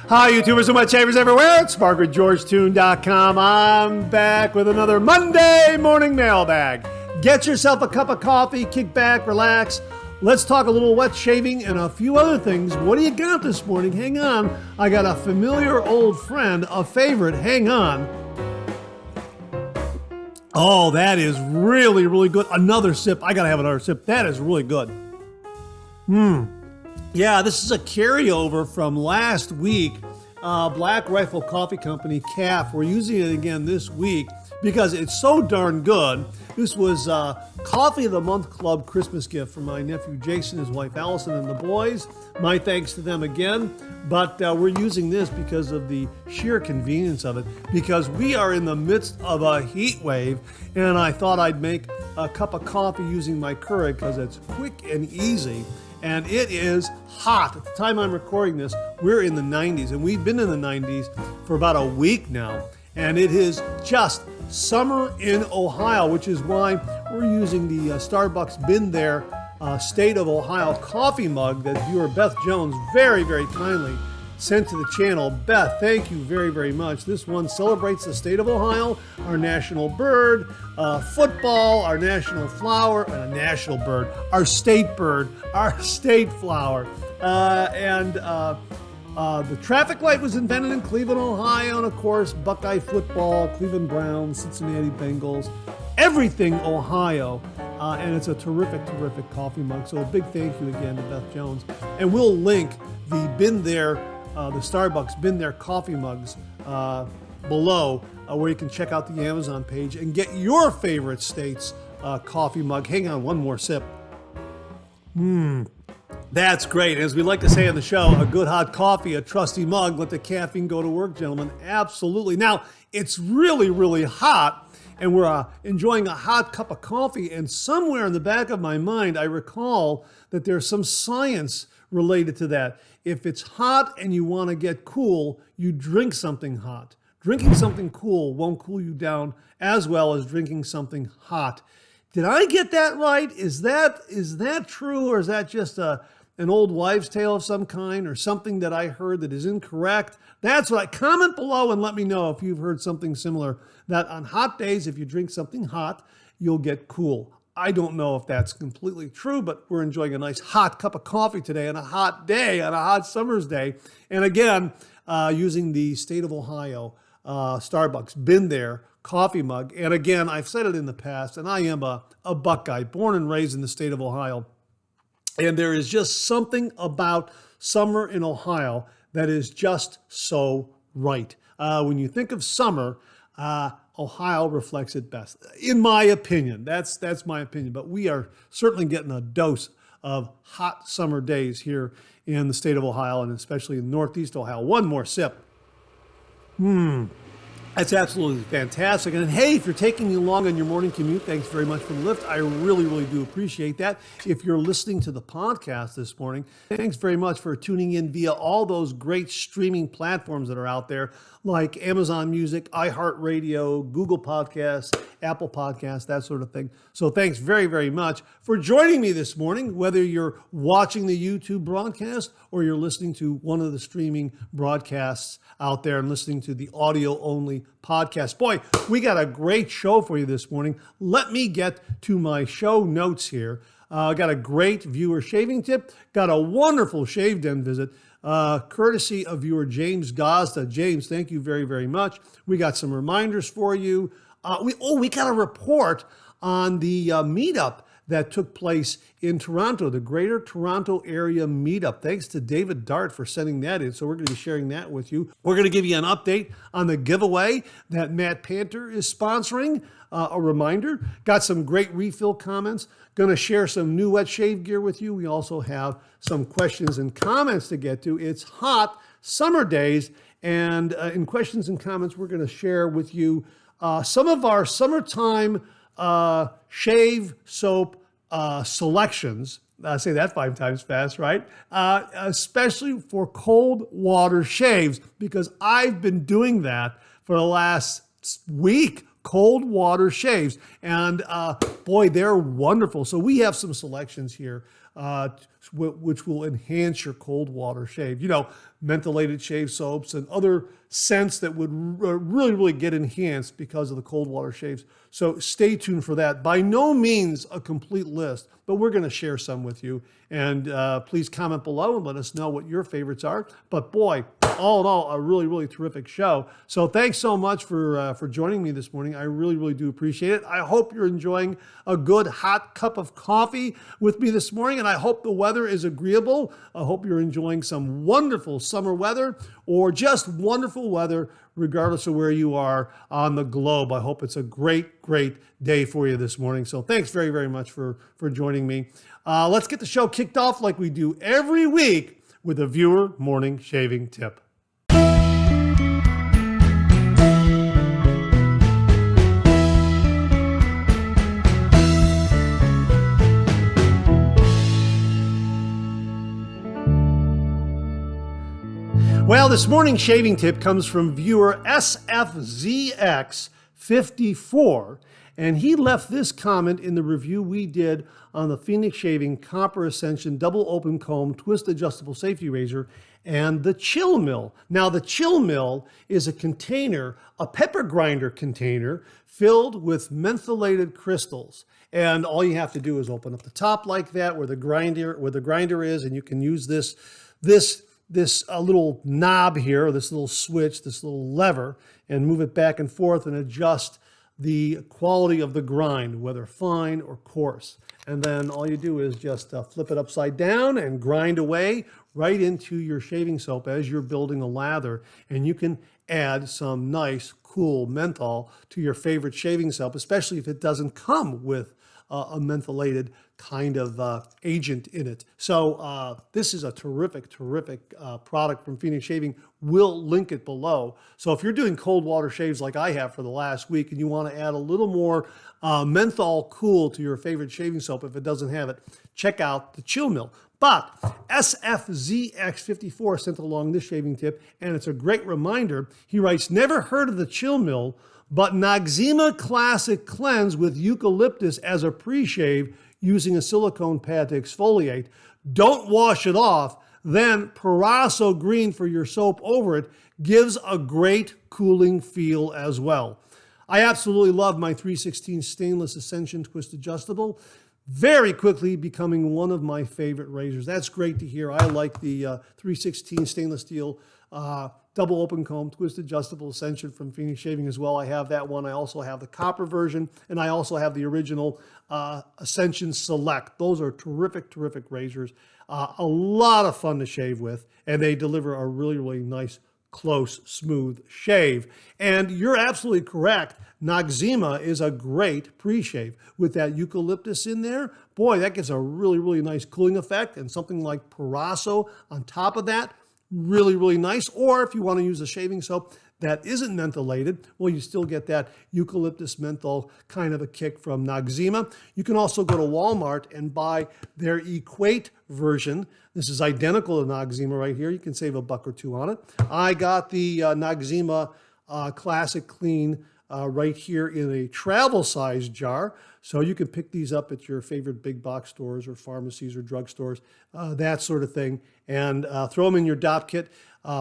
Hi, YouTubers and wet shavers everywhere. It's MargaretGeorgeTune.com. I'm back with another Monday Morning Mailbag. Get yourself a cup of coffee, kick back, relax. Let's talk a little wet shaving and a few other things. What do you got this morning? Hang on. I got a familiar old friend, a favorite. Hang on. Oh, that is really, really good. Another sip. I got to have another sip. That is really good. Yeah, this is a carryover from last week. Black Rifle Coffee Company, CAF. We're using it again this week because it's so darn good. This was Coffee of the Month Club Christmas gift from my nephew Jason, his wife Allison, and the boys. My thanks to them again. But we're using this because of the sheer convenience of it, because we are in the midst of a heat wave, and I thought I'd make a cup of coffee using my Keurig because it's quick and easy. And it is hot. At the time I'm recording this, we're in the 90s, and we've been in the 90s for about a week now. And it is just summer in Ohio, which is why we're using the Starbucks Been There State of Ohio coffee mug that viewer Beth Jones very, very kindly sent to the channel. Beth, thank you very, very much. This one celebrates the state of Ohio, our national bird, football, our national flower, and a national bird, our state flower. The traffic light was invented in Cleveland, Ohio, and of course, Buckeye football, Cleveland Browns, Cincinnati Bengals, everything Ohio. And it's a terrific, terrific coffee mug. So a big thank you again to Beth Jones. And we'll link the Been There, the Starbucks Been There coffee mugs below, where you can check out the Amazon page and get your favorite state's coffee mug. Hang on, one more sip. That's great. As we like to say on the show, a good hot coffee, a trusty mug, let the caffeine go to work, gentlemen. Absolutely. Now, it's really, really hot, and we're enjoying a hot cup of coffee, and somewhere in the back of my mind, I recall that there's some science related to that. If it's hot and you want to get cool, you drink something hot. Drinking something cool won't cool you down as well as drinking something hot. Did I get that right? Is that true, or is that just an old wives' tale of some kind, or something that I heard that is incorrect? That's what comment below and let me know if you've heard something similar, that on hot days, if you drink something hot, you'll get cool. I don't know if that's completely true, but we're enjoying a nice hot cup of coffee today on a hot day, on a hot summer's day. And again, using the state of Ohio, Starbucks Been There coffee mug. And again, I've said it in the past, and I am a Buckeye, born and raised in the state of Ohio. And there is just something about summer in Ohio that is just so right. When you think of summer, Ohio reflects it best, in my opinion. That's my opinion. But we are certainly getting a dose of hot summer days here in the state of Ohio, and especially in Northeast Ohio. One more sip. That's absolutely fantastic. And hey, if you're taking me along on your morning commute, thanks very much for the lift. I really, really do appreciate that. If you're listening to the podcast this morning, thanks very much for tuning in via all those great streaming platforms that are out there, like Amazon Music, iHeartRadio, Google Podcasts, Apple Podcasts, that sort of thing. So thanks very, very much for joining me this morning, whether you're watching the YouTube broadcast or you're listening to one of the streaming broadcasts out there and listening to the audio-only podcast. Boy, we got a great show for you this morning. Let me get to my show notes here. Got a great viewer shaving tip. Got a wonderful shave den visit, courtesy of viewer James Gazda. James, thank you very, very much. We got some reminders for you. We got a report on the Meetup that took place in Toronto, the Greater Toronto Area Meetup. Thanks to David Dart for sending that in. So we're going to be sharing that with you. We're going to give you an update on the giveaway that Matt Panter is sponsoring. A reminder, got some great refill comments. Going to share some new wet shave gear with you. We also have some questions and comments to get to. It's hot summer days, and in questions and comments, we're going to share with you some of our summertime shave soap selections. I say that 5 times fast, right? Especially for cold water shaves, because I've been doing that for the last week. Cold water shaves, and boy, they're wonderful. So we have some selections here which will enhance your cold water shave. You know, mentholated shave soaps and other scents that would really, really get enhanced because of the cold water shaves. So stay tuned for that. By no means a complete list, but we're going to share some with you. And please comment below and let us know what your favorites are. But boy, all in all, a really, really terrific show. So thanks so much for joining me this morning. I really, really do appreciate it. I hope you're enjoying a good hot cup of coffee with me this morning, and I hope the weather is agreeable. I hope you're enjoying some wonderful summer weather or just wonderful weather, regardless of where you are on the globe. I hope it's a great, great day for you this morning. So thanks very, very much for joining me. Let's get the show kicked off like we do every week with a viewer morning shaving tip. Well, this morning's shaving tip comes from viewer SFZX54, and he left this comment in the review we did on the Phoenix Shaving Copper Ascension Double Open Comb Twist Adjustable Safety Razor and the Chill Mill. Now, the Chill Mill is a container, a pepper grinder container filled with mentholated crystals. And all you have to do is open up the top like that where the grinder is, and you can use this little knob here, this little switch, this little lever, and move it back and forth and adjust the quality of the grind, whether fine or coarse. And then all you do is just flip it upside down and grind away right into your shaving soap as you're building a lather. And you can add some nice, cool menthol to your favorite shaving soap, especially if it doesn't come with a mentholated kind of agent in it. So this is a terrific, terrific product from Phoenix Shaving. We'll link it below. So if you're doing cold water shaves like I have for the last week and you want to add a little more menthol cool to your favorite shaving soap, if it doesn't have it, check out the Chill Mill. But SFZX54 sent along this shaving tip, and it's a great reminder. He writes, never heard of the Chill Mill, but Noxzema Classic Cleanse with eucalyptus as a pre-shave using a silicone pad to exfoliate. Don't wash it off. Then Paraso Green for your soap over it gives a great cooling feel as well. I absolutely love my 316 Stainless Ascension Twist Adjustable. Very quickly becoming one of my favorite razors. That's great to hear. I like the 316 stainless steel double open comb twist adjustable Ascension from Phoenix Shaving as well. I have that one. I also have the copper version, and I also have the original Ascension Select. Those are terrific, terrific razors. A lot of fun to shave with, and they deliver a really, really nice, close, smooth shave. And you're absolutely correct. Noxzema is a great pre-shave. With that eucalyptus in there, boy, that gives a really, really nice cooling effect, and something like Paraso on top of that, really, really nice. Or if you want to use a shaving soap that isn't mentholated, well, you still get that eucalyptus menthol kind of a kick from Noxzema. You can also go to Walmart and buy their Equate version. This is identical to Noxzema right here. You can save $1 or $2 on it. I got the Noxzema Classic Clean right here in a travel size jar. So you can pick these up at your favorite big box stores or pharmacies or drugstores, that sort of thing, and throw them in your DOP kit.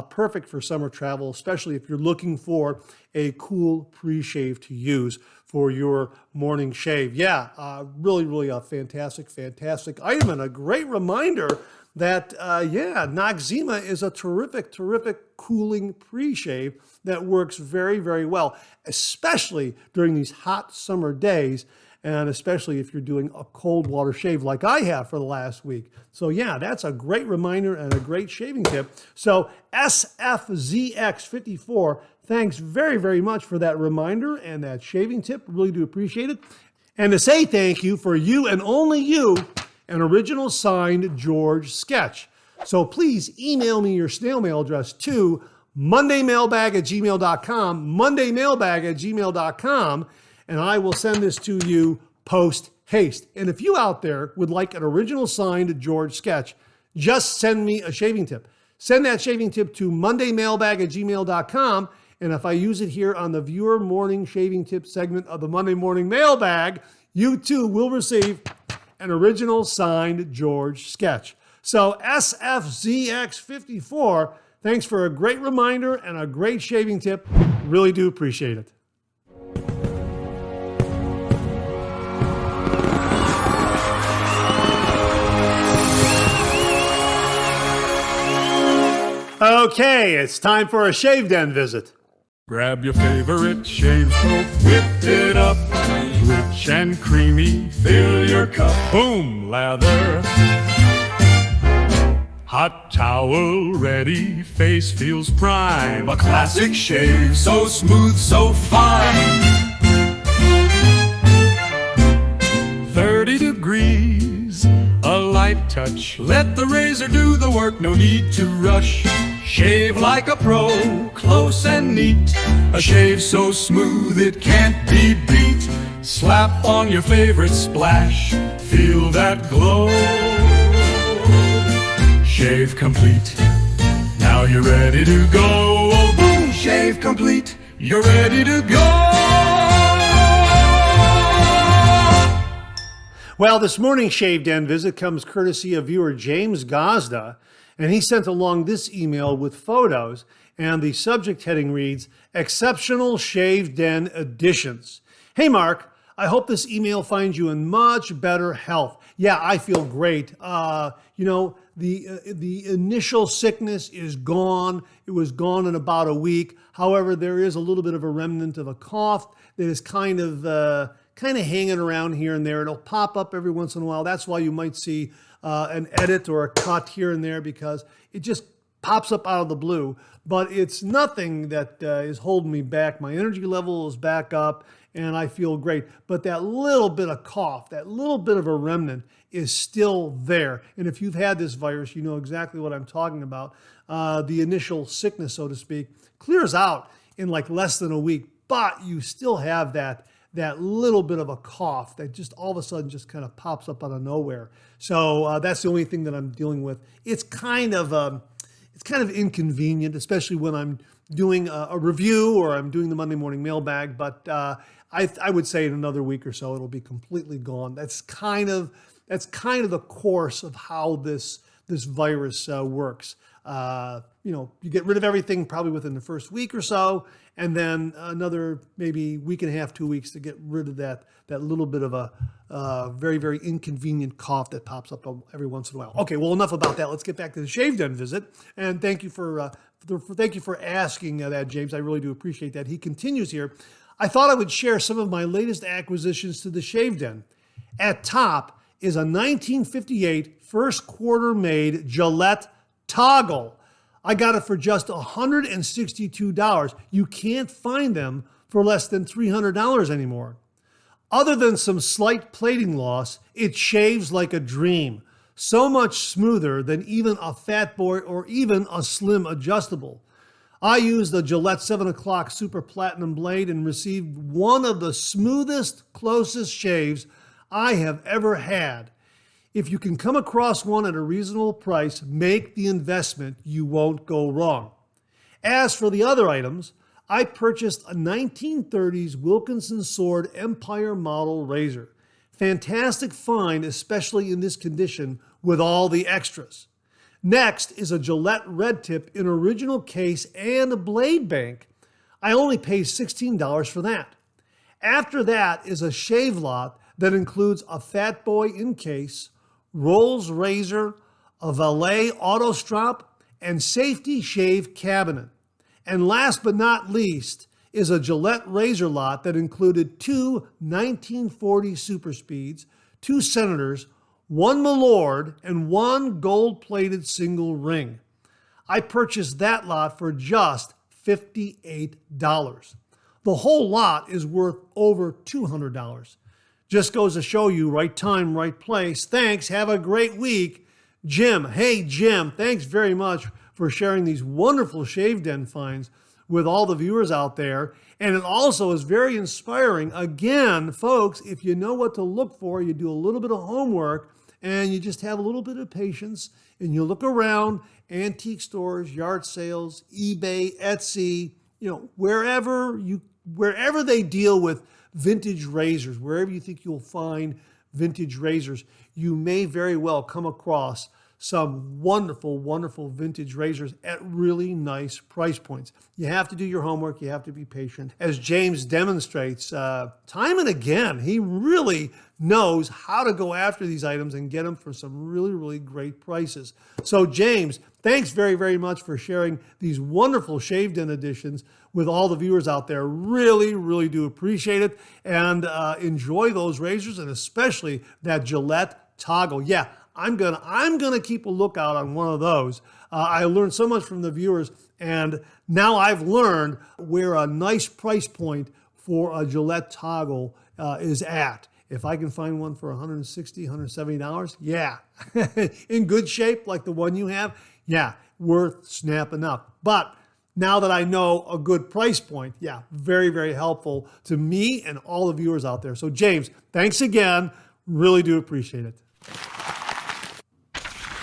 Perfect for summer travel, especially if you're looking for a cool pre-shave to use for your morning shave. Yeah, really, really a fantastic, fantastic item, and a great reminder that, Noxzema is a terrific, terrific cooling pre-shave that works very, very well, especially during these hot summer days, and especially if you're doing a cold water shave like I have for the last week. So yeah, that's a great reminder and a great shaving tip. So SFZX54, thanks very, very much for that reminder and that shaving tip. Really do appreciate it. And to say thank you, for you and only you, an original signed George sketch. So please email me your snail mail address to mondaymailbag@gmail.com, mondaymailbag@gmail.com, and I will send this to you post haste. And if you out there would like an original signed George sketch, just send me a shaving tip. Send that shaving tip to mondaymailbag@gmail.com, and if I use it here on the viewer morning shaving tip segment of the Monday Morning Mailbag, you too will receive an original signed George sketch. So SFZX54, thanks for a great reminder and a great shaving tip. Really do appreciate it. Okay, it's time for a Shave Den visit. Grab your favorite shave soap, whip it up, rich and creamy, fill your cup. Boom, lather. Hot towel ready, face feels prime. A classic shave, so smooth, so fine. 30 degrees, a light touch. Let the razor do the work, no need to rush. Shave like a pro, close and neat. A shave so smooth it can't be beat. Slap on your favorite splash, feel that glow. Shave complete, now you're ready to go. Oh, boom, shave complete, you're ready to go. Well, this morning's Shave Den visit comes courtesy of viewer James Gazda, and he sent along this email with photos, and the subject heading reads, Exceptional Shave Den Editions. Hey, Mark, I hope this email finds you in much better health. Yeah, I feel great. The initial sickness is gone. It was gone in about a week. However, there is a little bit of a remnant of a cough that is kind of hanging around here and there. It'll pop up every once in a while. That's why you might see an edit or a cut here and there, because it just pops up out of the blue. But it's nothing that is holding me back. My energy level is back up and I feel great. But that little bit of cough, that little bit of a remnant is still there. And if you've had this virus, you know exactly what I'm talking about. The initial sickness, so to speak, clears out in like less than a week, but you still have that little bit of a cough that just all of a sudden just kind of pops up out of nowhere. So that's the only thing that I'm dealing with. It's kind of inconvenient, especially when I'm doing a review or I'm doing the Monday Morning Mailbag. But I would say in another week or so it'll be completely gone. That's kind of the course of how this virus works. You get rid of everything probably within the first week or so, and then another maybe week and a half, 2 weeks to get rid of that little bit of a very, very inconvenient cough that pops up every once in a while. Okay, well, enough about that. Let's get back to the Shave Den visit. And thank you for asking that, James. I really do appreciate that. He continues here. I thought I would share some of my latest acquisitions to the Shave Den. At top is a 1958 first quarter made Gillette toggle. I got it for just $162. You can't find them for less than $300 anymore. Other than some slight plating loss, it shaves like a dream. So much smoother than even a Fat Boy or even a Slim adjustable. I used the Gillette 7 O'Clock Super Platinum blade and received one of the smoothest, closest shaves I have ever had. If you can come across one at a reasonable price, make the investment. You won't go wrong. As for the other items, I purchased a 1930s Wilkinson Sword Empire model razor. Fantastic find, especially in this condition with all the extras. Next is a Gillette Red Tip in original case and a blade bank. I only paid $16 for that. After that is a shave lot that includes a Fat Boy in case, Rolls razor, a Valet auto strop, and safety shave cabinet. And last but not least is a Gillette razor lot that included two 1940 Super Speeds, two Senators, one Milord, and one gold-plated single ring. I purchased that lot for just $58. The whole lot is worth over $200. Just goes to show you, right time, right place. Thanks. Have a great week. Jim. Hey, Jim. Thanks very much for sharing these wonderful Shave Den finds with all the viewers out there. And it also is very inspiring. Again, folks, if you know what to look for, you do a little bit of homework and you just have a little bit of patience and you look around antique stores, yard sales, eBay, Etsy, wherever they deal with vintage razors, wherever you think you'll find vintage razors, you may very well come across some wonderful, wonderful vintage razors at really nice price points. You have to do your homework. You have to be patient. As James demonstrates time and again, he really knows how to go after these items and get them for some really, really great prices. So James, thanks very, very much for sharing these wonderful shaved-in editions with all the viewers out there. Really, really do appreciate it. And enjoy those razors, and especially that Gillette toggle. Yeah, I'm gonna keep a lookout on one of those. I learned so much from the viewers, and now I've learned where a nice price point for a Gillette toggle is at. If I can find one for $160, $170, yeah. In good shape, like the one you have, yeah, worth snapping up. But now that I know a good price point, yeah, very, very helpful to me and all the viewers out there. So James, thanks again. Really do appreciate it.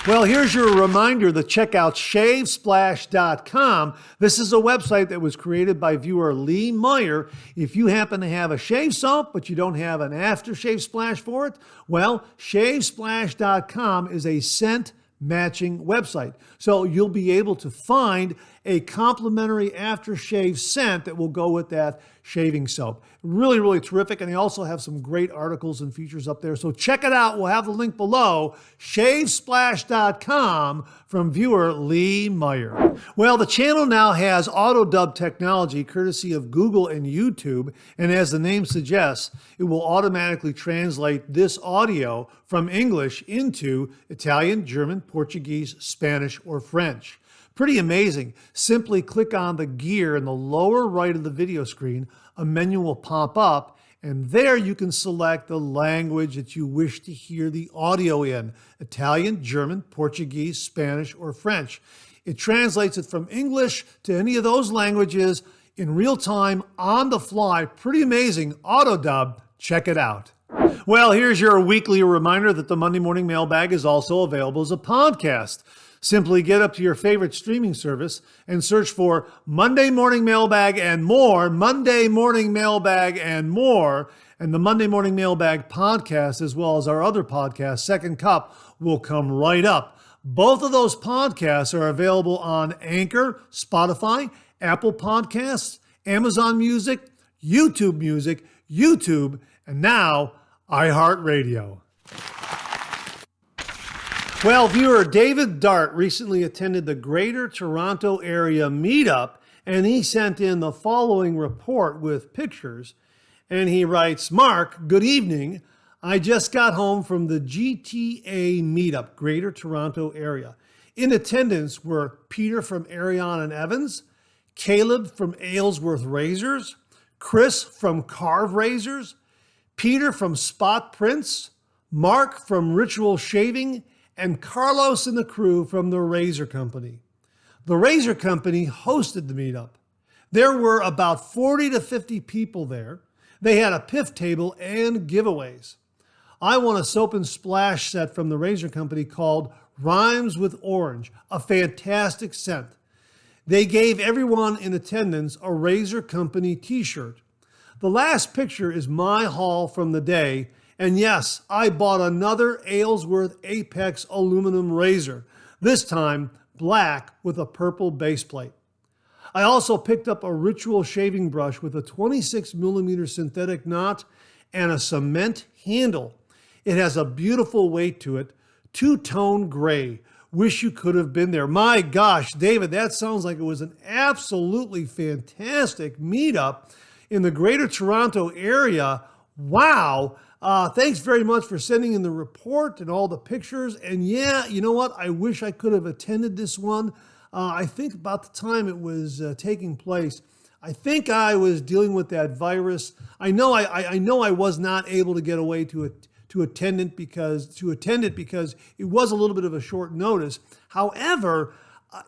Well, here's your reminder to check out shavesplash.com. This is a website that was created by viewer Lee Meyer. If you happen to have a shave soap, but you don't have an aftershave splash for it, well, shavesplash.com is a scent matching website. So you'll be able to find a complimentary aftershave scent that will go with that shaving soap. Really, really terrific. And they also have some great articles and features up there. So check it out. We'll have the link below, shavesplash.com, from viewer Lee Meyer. Well, the channel now has auto dub technology courtesy of Google and YouTube. And as the name suggests, it will automatically translate this audio from English into Italian, German, Portuguese, Spanish, or French. Pretty amazing. Simply click on the gear in the lower right of the video screen. A menu will pop up, and there you can select the language that you wish to hear the audio in: Italian, German, Portuguese, Spanish, or French. It translates it from English to any of those languages in real time, on the fly. Pretty amazing. Auto dub. Check it out. Well, here's your weekly reminder that the Monday Morning Mailbag is also available as a podcast. Simply get up to your favorite streaming service and search for Monday Morning Mailbag and more, Monday Morning Mailbag and more, and the Monday Morning Mailbag podcast, as well as our other podcast, Second Cup, will come right up. Both of those podcasts are available on Anchor, Spotify, Apple Podcasts, Amazon Music, YouTube, and now iHeartRadio. Well, viewer David Dart recently attended the Greater Toronto Area Meetup, and he sent in the following report with pictures. And he writes, "Mark, good evening. I just got home from the GTA Meetup, Greater Toronto Area. In attendance were Peter from Arion and Evans, Caleb from Aylesworth Razors, Chris from Carve Razors, Peter from Spot Prints, Mark from Ritual Shaving, and Carlos and the crew from the Razor Company. The Razor Company hosted the meetup. There were about 40 to 50 people there. They had a piff table and giveaways. I won a soap and splash set from the Razor Company called Rhymes with Orange, a fantastic scent. They gave everyone in attendance a Razor Company t-shirt. The last picture is my haul from the day. And yes, I bought another Aylesworth Apex aluminum razor, this time black with a purple base plate. I also picked up a Ritual shaving brush with a 26mm synthetic knot and a cement handle. It has a beautiful weight to it, two-tone gray. Wish you could have been there." My gosh, David, that sounds like it was an absolutely fantastic meetup in the Greater Toronto Area. Wow. Thanks very much for sending in the report and all the pictures. And yeah, you know what? I wish I could have attended this one. I think about the time it was taking place, I think I was dealing with that virus. I know I was not able to get away to attend it because it was a little bit of a short notice. However,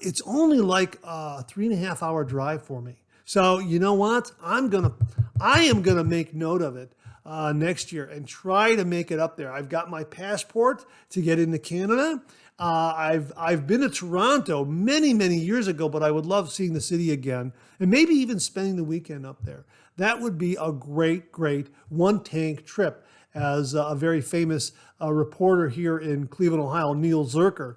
it's only like a 3.5 hour drive for me. So you know what? I am gonna make note of it next year and try to make it up there. I've got my passport to get into Canada. I've been to Toronto many years ago, but I would love seeing the city again and maybe even spending the weekend up there. That would be a great one tank trip. as a very famous reporter here in Cleveland, Ohio, Neil Zerker,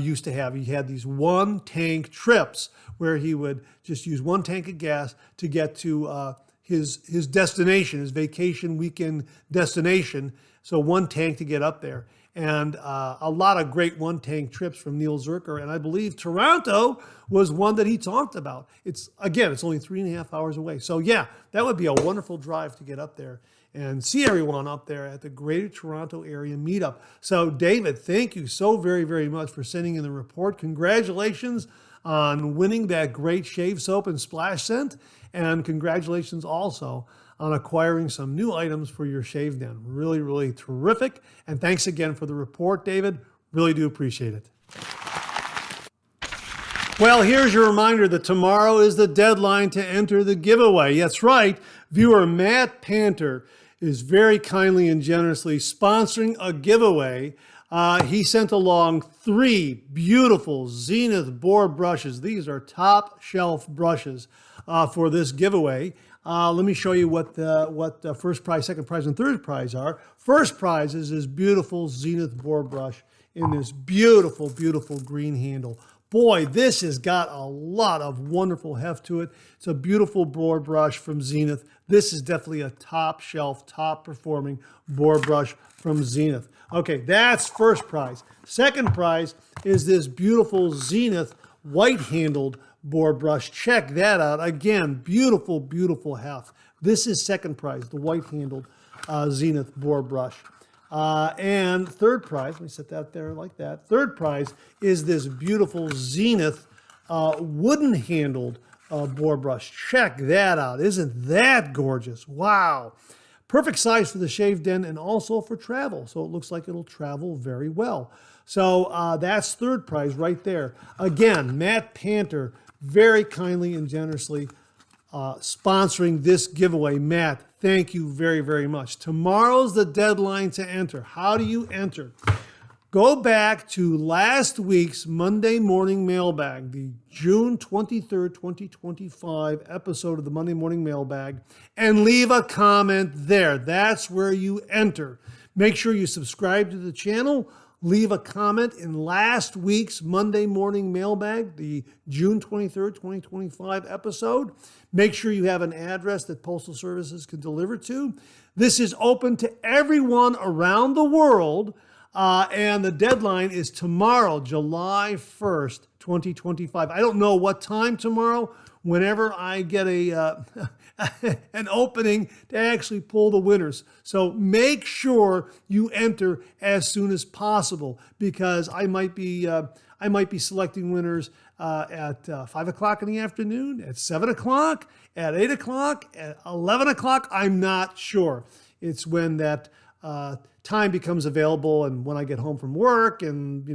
used to have. He had these one-tank trips where he would just use one tank of gas to get to his destination, his vacation weekend destination. So one tank to get up there. And a lot of great one-tank trips from Neil Zerker. And I believe Toronto was one that he talked about. It's only 3.5 hours away. So yeah, that would be a wonderful drive to get up there and see everyone up there at the Greater Toronto Area Meetup. So David, thank you so very, very much for sending in the report. Congratulations on winning that great shave soap and splash scent. And congratulations also on acquiring some new items for your shave den. Really, really terrific. And thanks again for the report, David. Really do appreciate it. Well, here's your reminder that tomorrow is the deadline to enter the giveaway. That's right. Viewer Matt Panter is very kindly and generously sponsoring a giveaway. He sent along 3 beautiful Zenith boar brushes. These are top shelf brushes for this giveaway. Let me show you what the first prize, second prize, and third prize are. First prize is this beautiful Zenith boar brush in this beautiful, beautiful green handle. Boy, this has got a lot of wonderful heft to it. It's a beautiful boar brush from Zenith. This is definitely a top shelf, top performing boar brush from Zenith. Okay, that's first prize. Second prize is this beautiful Zenith white-handled boar brush. Check that out. Again, beautiful, beautiful heft. This is second prize, the white-handled Zenith boar brush. And third prize, let me set that there like that. Third prize is this beautiful Zenith wooden-handled boar brush. Check that out. Isn't that gorgeous? Wow. Perfect size for the shave den and also for travel. So it looks like it'll travel very well. So that's third prize right there. Again, Matt Panter very kindly and generously sponsoring this giveaway. Matt, thank you very, very much. Tomorrow's the deadline to enter. How do you enter? Go back to last week's Monday Morning Mailbag, the June 23rd, 2025 episode of the Monday Morning Mailbag, and leave a comment there. That's where you enter. Make sure you subscribe to the channel. Leave a comment in last week's Monday Morning Mailbag, the June 23rd, 2025 episode. Make sure you have an address that Postal Services can deliver to. This is open to everyone around the world, and the deadline is tomorrow, July 1st, 2025. I don't know what time tomorrow. Whenever I get an opening to actually pull the winners. So make sure you enter as soon as possible, because I might be selecting winners at 5 o'clock in the afternoon, at 7 o'clock, at 8 o'clock, at 11 o'clock. I'm not sure. It's when that time becomes available and when I get home from work and,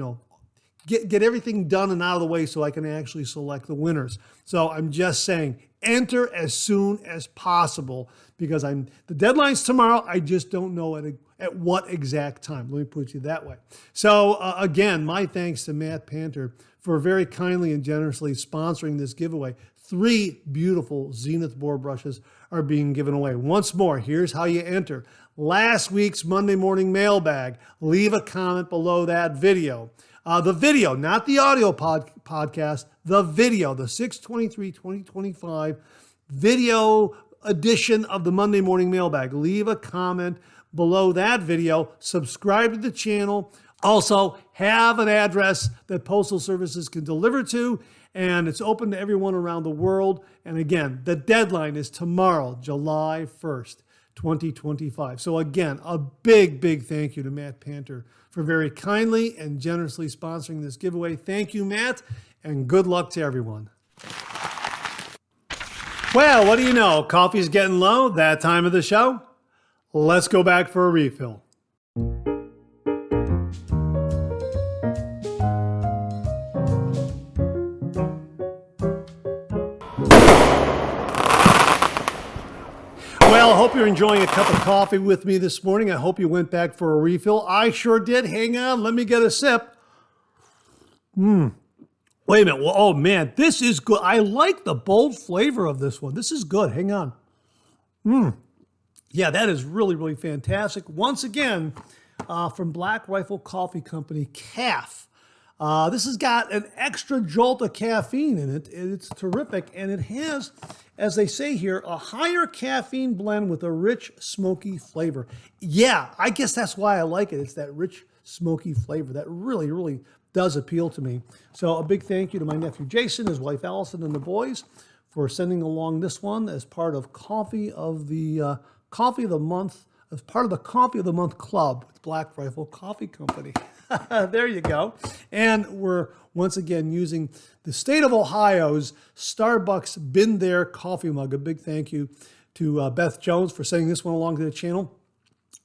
get everything done and out of the way so I can actually select the winners. So I'm just saying, enter as soon as possible, because the deadline's tomorrow. I just don't know at what exact time. Let me put it that way. So again, my thanks to Matt Panter for very kindly and generously sponsoring this giveaway. 3 beautiful Zenith boar brushes are being given away. Once more, here's how you enter. Last week's Monday Morning Mailbag. Leave a comment below that video. The video, not the audio podcast, the video, the 6/23/2025 video edition of the Monday Morning Mailbag. Leave a comment below that video. Subscribe to the channel. Also, have an address that Postal Services can deliver to, and it's open to everyone around the world. And again, the deadline is tomorrow, July 1st, 2025. So again, a big, big thank you to Matt Panter for very kindly and generously sponsoring this giveaway. Thank you, Matt, and good luck to everyone. Well, what do you know? Coffee's getting low, that time of the show. Let's go back for a refill. Well, I hope you're enjoying a cup of coffee with me this morning. I hope you went back for a refill. I sure did. Hang on, let me get a sip. Wait a minute. Well, oh man, this is good. I like the bold flavor of this one. This is good. Hang on. Yeah, that is really, really fantastic. Once again, from Black Rifle Coffee Company, CAF. This has got an extra jolt of caffeine in it. It's terrific, and it has, as they say here, a higher caffeine blend with a rich, smoky flavor. Yeah, I guess that's why I like it. It's that rich, smoky flavor that really, really does appeal to me. So a big thank you to my nephew Jason, his wife Allison, and the boys for sending along this one as part of Coffee of the Month, as part of the Coffee of the Month Club with Black Rifle Coffee Company. There you go. And we're once again using the state of Ohio's Starbucks Been There coffee mug. A big thank you to Beth Jones for sending this one along to the channel.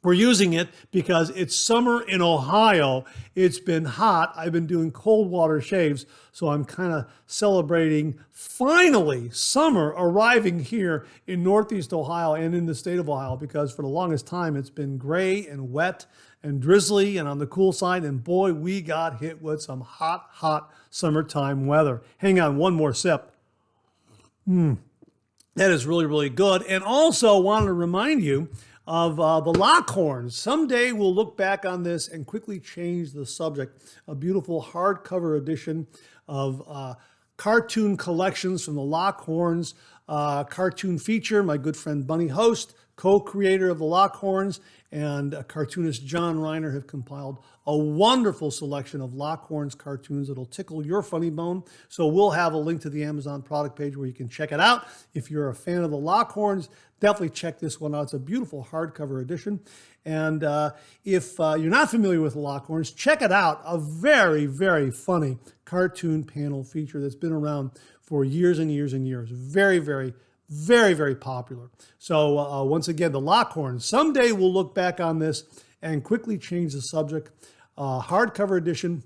We're using it because it's summer in Ohio. It's been hot. I've been doing cold water shaves, so I'm kind of celebrating finally summer arriving here in Northeast Ohio and in the state of Ohio, because for the longest time it's been gray and wet and drizzly and on the cool side, and boy, we got hit with some hot, hot summertime weather. Hang on, one more sip. That is really, really good. And also wanted to remind you of the Lockhorns. Someday we'll look back on this and quickly change the subject. A beautiful hardcover edition of cartoon collections from the Lockhorns cartoon feature. My good friend Bunny Host, co-creator of the Lockhorns, and cartoonist John Reiner have compiled a wonderful selection of Lockhorns cartoons that'll tickle your funny bone. So we'll have a link to the Amazon product page where you can check it out. If you're a fan of the Lockhorns, definitely check this one out. It's a beautiful hardcover edition. And if you're not familiar with the Lockhorns, check it out. A very, very funny cartoon panel feature that's been around for years and years and years. Very, very, very, very popular. So once again, the Lockhorns. Someday we'll look back on this and quickly change the subject. Hardcover edition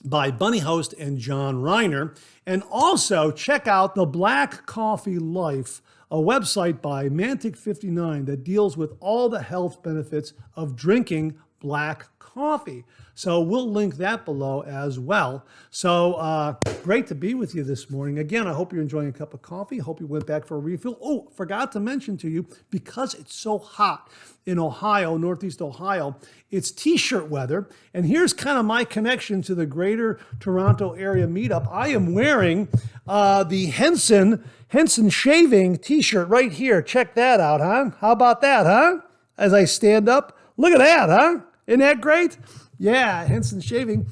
by Bunny Host and John Reiner. And also check out The Black Coffee Life, a website by Mantic59 that deals with all the health benefits of drinking black coffee. So we'll link that below as well. So great to be with you this morning. Again, I hope you're enjoying a cup of coffee. Hope you went back for a refill. Oh, forgot to mention to you, because it's so hot in Ohio, Northeast Ohio, it's t-shirt weather. And here's kind of my connection to the Greater Toronto Area Meetup. I am wearing the Henson Shaving t-shirt right here. Check that out, huh? How about that, huh? As I stand up, look at that, huh? Isn't that great? Yeah, Henson Shaving,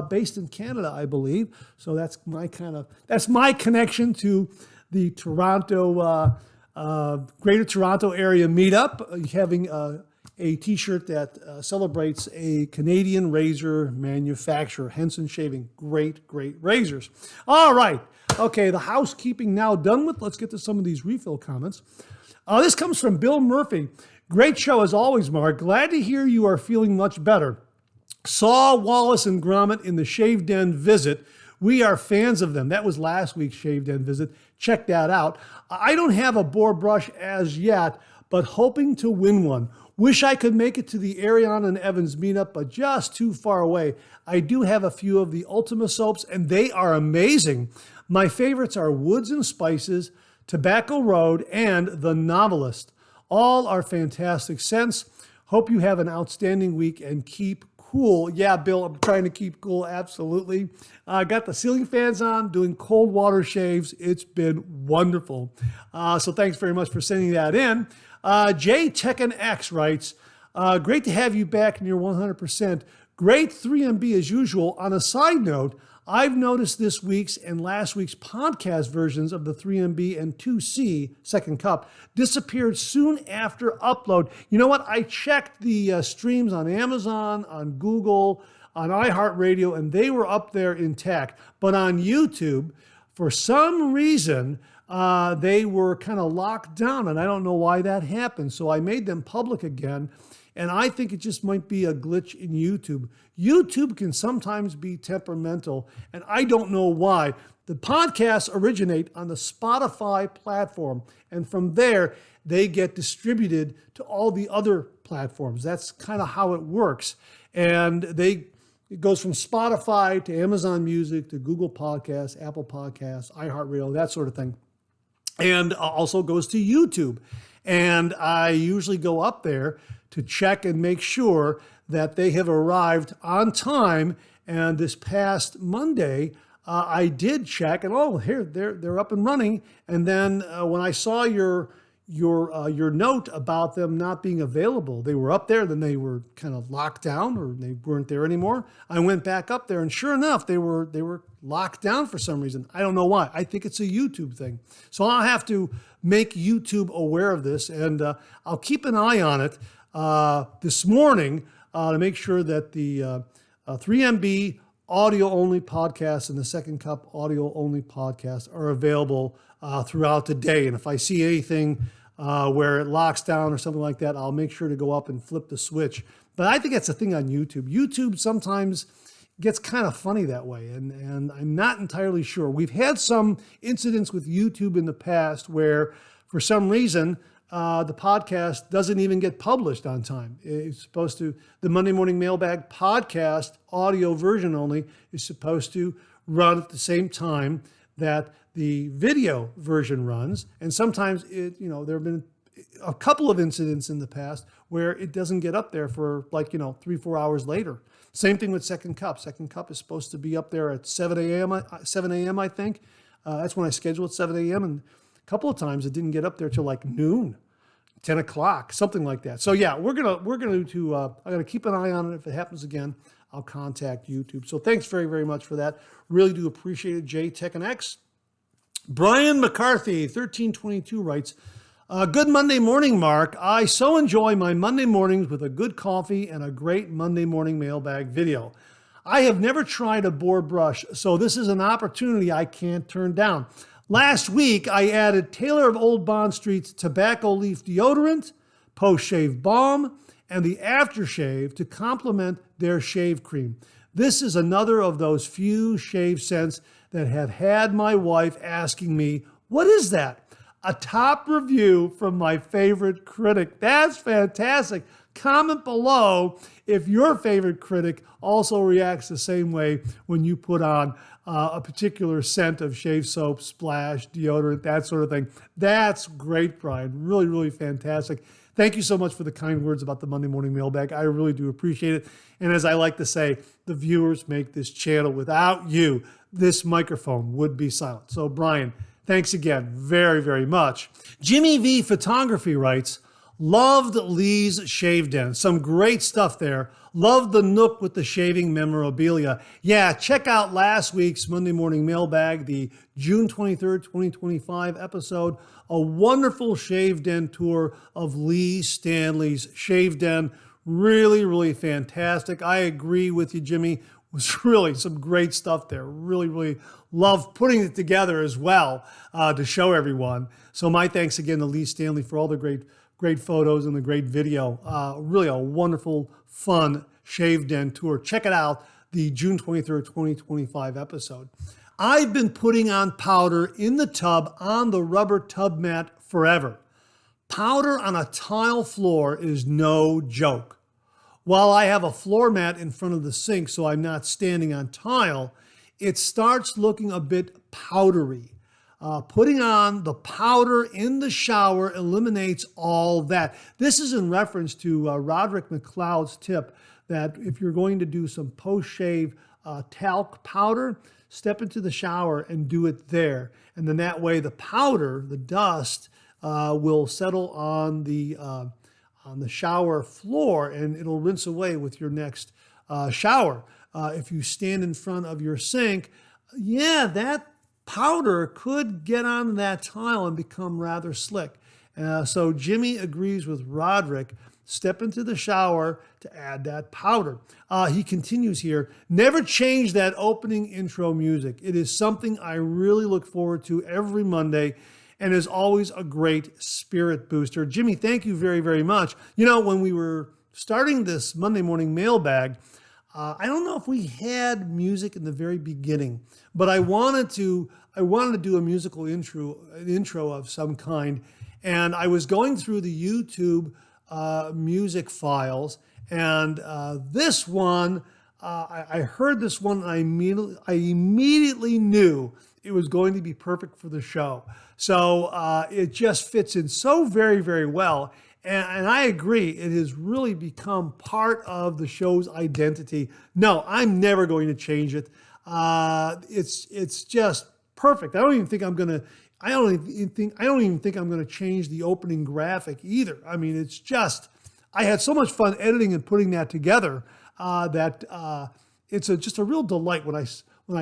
based in Canada, I believe. So that's my connection to the Toronto, Greater Toronto Area Meetup, having a t-shirt that celebrates a Canadian razor manufacturer, Henson Shaving. Great, great razors. All right. Okay, the housekeeping now done with. Let's get to some of these refill comments. This comes from Bill Murphy. Great show as always, Mark. Glad to hear you are feeling much better. Saw Wallace and Gromit in the Shave Den visit. We are fans of them. That was last week's Shave Den visit. Check that out. I don't have a boar brush as yet, but hoping to win one. Wish I could make it to the Ariana and Evans meetup, but just too far away. I do have a few of the Ultima soaps, and they are amazing. My favorites are Woods and Spices, Tobacco Road, and The Novelist. All are fantastic scents. Hope you have an outstanding week and keep cool. Yeah, Bill, I'm trying to keep cool, absolutely. I got the ceiling fans on, doing cold water shaves. It's been wonderful. So thanks very much for sending that in. Jay Tekken X writes, great to have you back near 100%. Great 3MB as usual. On a side note, I've noticed this week's and last week's podcast versions of the 3MB and 2C Second Cup disappeared soon after upload. You know what? I checked the streams on Amazon, on Google, on iHeartRadio, and they were up there intact. But on YouTube, for some reason, they were kind of locked down, and I don't know why that happened. So I made them public again. And I think it just might be a glitch in YouTube. YouTube can sometimes be temperamental, and I don't know why. The podcasts originate on the Spotify platform, and from there, they get distributed to all the other platforms. That's kind of how it works. And it goes from Spotify to Amazon Music to Google Podcasts, Apple Podcasts, iHeartRadio, that sort of thing. and also goes to YouTube. And I usually go up there to check and make sure that they have arrived on time. And this past Monday, I did check, and here they're up and running. And then when I saw your note about them not being available, they were up there, then they were kind of locked down, or they weren't there anymore. I went back up there, and sure enough, they were locked down for some reason. I don't know why. I think it's a YouTube thing. So I'll have to make YouTube aware of this, and I'll keep an eye on it this morning to make sure that the 3MB audio-only podcast and the Second Cup audio-only podcast are available throughout the day. And if I see anything where it locks down or something like that, I'll make sure to go up and flip the switch. But I think that's a thing on YouTube. YouTube sometimes gets kind of funny that way, and I'm not entirely sure. We've had some incidents with YouTube in the past where, for some reason, the podcast doesn't even get published on time. It's supposed to, the Monday Morning Mailbag podcast, audio version only, is supposed to run at the same time that the video version runs. And sometimes there have been a couple of incidents in the past where it doesn't get up there for 3-4 hours later. Same thing with Second Cup. Second Cup is supposed to be up there at 7 a.m., I think. That's when I scheduled 7 a.m. And a couple of times it didn't get up there till like noon, 10 o'clock, something like that. So yeah, I'm gonna keep an eye on it. If it happens again, I'll contact YouTube. So thanks very, very much for that. Really do appreciate it, J Tech and X. Brian McCarthy, 1322 writes, good Monday morning, Mark. I so enjoy my Monday mornings with a good coffee and a great Monday morning mailbag video. I have never tried a boar brush, so this is an opportunity I can't turn down. Last week, I added Taylor of Old Bond Street's tobacco leaf deodorant, post-shave balm, and the aftershave to complement their shave cream. This is another of those few shave scents that have had my wife asking me, what is that? A top review from my favorite critic. That's fantastic. Comment below if your favorite critic also reacts the same way when you put on a particular scent of shave soap, splash, deodorant, that sort of thing. That's great, Brian. Really, really fantastic. Thank you so much for the kind words about the Monday Morning Mailbag. I really do appreciate it. And as I like to say, the viewers make this channel. Without you, this microphone would be silent. So, Brian, thanks again very, very much. Jimmy V Photography writes, loved Lee's Shave Den. Some great stuff there. Loved the nook with the shaving memorabilia. Yeah, check out last week's Monday Morning Mailbag, the June 23rd, 2025 episode. A wonderful shave den tour of Lee Stanley's Shave Den. Really, really fantastic. I agree with you, Jimmy. It was really some great stuff there. Really, really love putting it together as well to show everyone. So my thanks again to Lee Stanley for all the great photos and the great video. Really a wonderful, fun shave den tour. Check it out, the June 23rd, 2025 episode. I've been putting on powder in the tub on the rubber tub mat forever. Powder on a tile floor is no joke. While I have a floor mat in front of the sink so I'm not standing on tile, it starts looking a bit powdery. Putting on the powder in the shower eliminates all that. This is in reference to Roderick McLeod's tip that if you're going to do some post-shave talc powder, step into the shower and do it there. And then that way the powder, the dust, will settle on the shower floor and it'll rinse away with your next shower. If you stand in front of your sink, yeah, that powder could get on that tile and become rather slick. So Jimmy agrees with Roderick. Step into the shower to add that powder. He continues here, never change that opening intro music. It is something I really look forward to every Monday and is always a great spirit booster. Jimmy, thank you very, very much. You know, when we were starting this Monday Morning Mailbag, I don't know if we had music in the very beginning, but I wanted to do a musical intro of some kind. And I was going through the YouTube music files, and this one, I heard this one, and I immediately knew it was going to be perfect for the show. So it just fits in so very, very well. And I agree, it has really become part of the show's identity. No, I'm never going to change it. It's just perfect. I don't even think I'm going to change the opening graphic either. I mean, it's just, I had so much fun editing and putting that together that it's just a real delight when I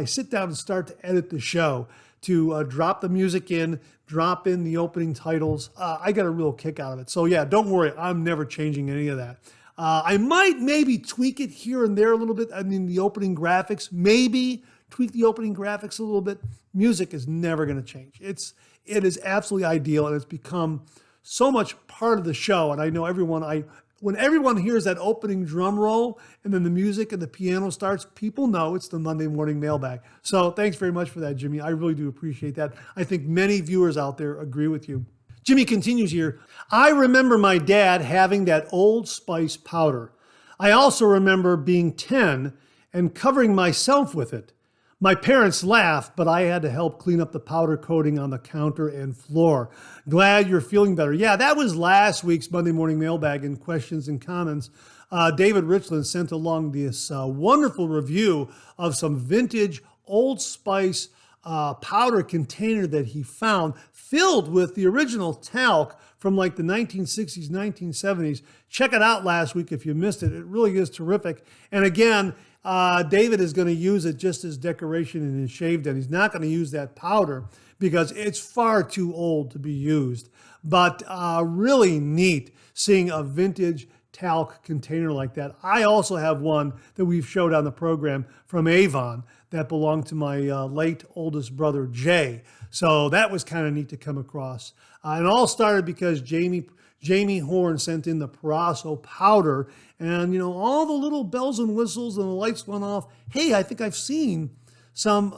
sit down and start to edit the show, to drop the music in, drop in the opening titles. I get a real kick out of it. So yeah, don't worry, I'm never changing any of that. I might maybe tweak it here and there a little bit. I mean, the opening graphics, maybe tweak the opening graphics a little bit. Music is never going to change. It is absolutely ideal, and it's become so much part of the show. And I know when everyone hears that opening drum roll and then the music and the piano starts, people know it's the Monday Morning Mailbag. So thanks very much for that, Jimmy. I really do appreciate that. I think many viewers out there agree with you. Jimmy continues here. I remember my dad having that Old Spice powder. I also remember being 10 and covering myself with it. My parents laughed, but I had to help clean up the powder coating on the counter and floor. Glad you're feeling better. Yeah, that was last week's Monday Morning Mailbag in questions and comments. David Richland sent along this wonderful review of some vintage Old Spice powder container that he found filled with the original talc from like the 1960s, 1970s. Check it out last week if you missed it. It really is terrific. And again, David is going to use it just as decoration in his shave den. He's not going to use that powder because it's far too old to be used. But really neat seeing a vintage talc container like that. I also have one that we've showed on the program from Avon that belonged to my late oldest brother, Jay. So that was kind of neat to come across. It all started because Jamie Horn sent in the Parasso powder, and all the little bells and whistles and the lights went off. Hey, I think I've seen some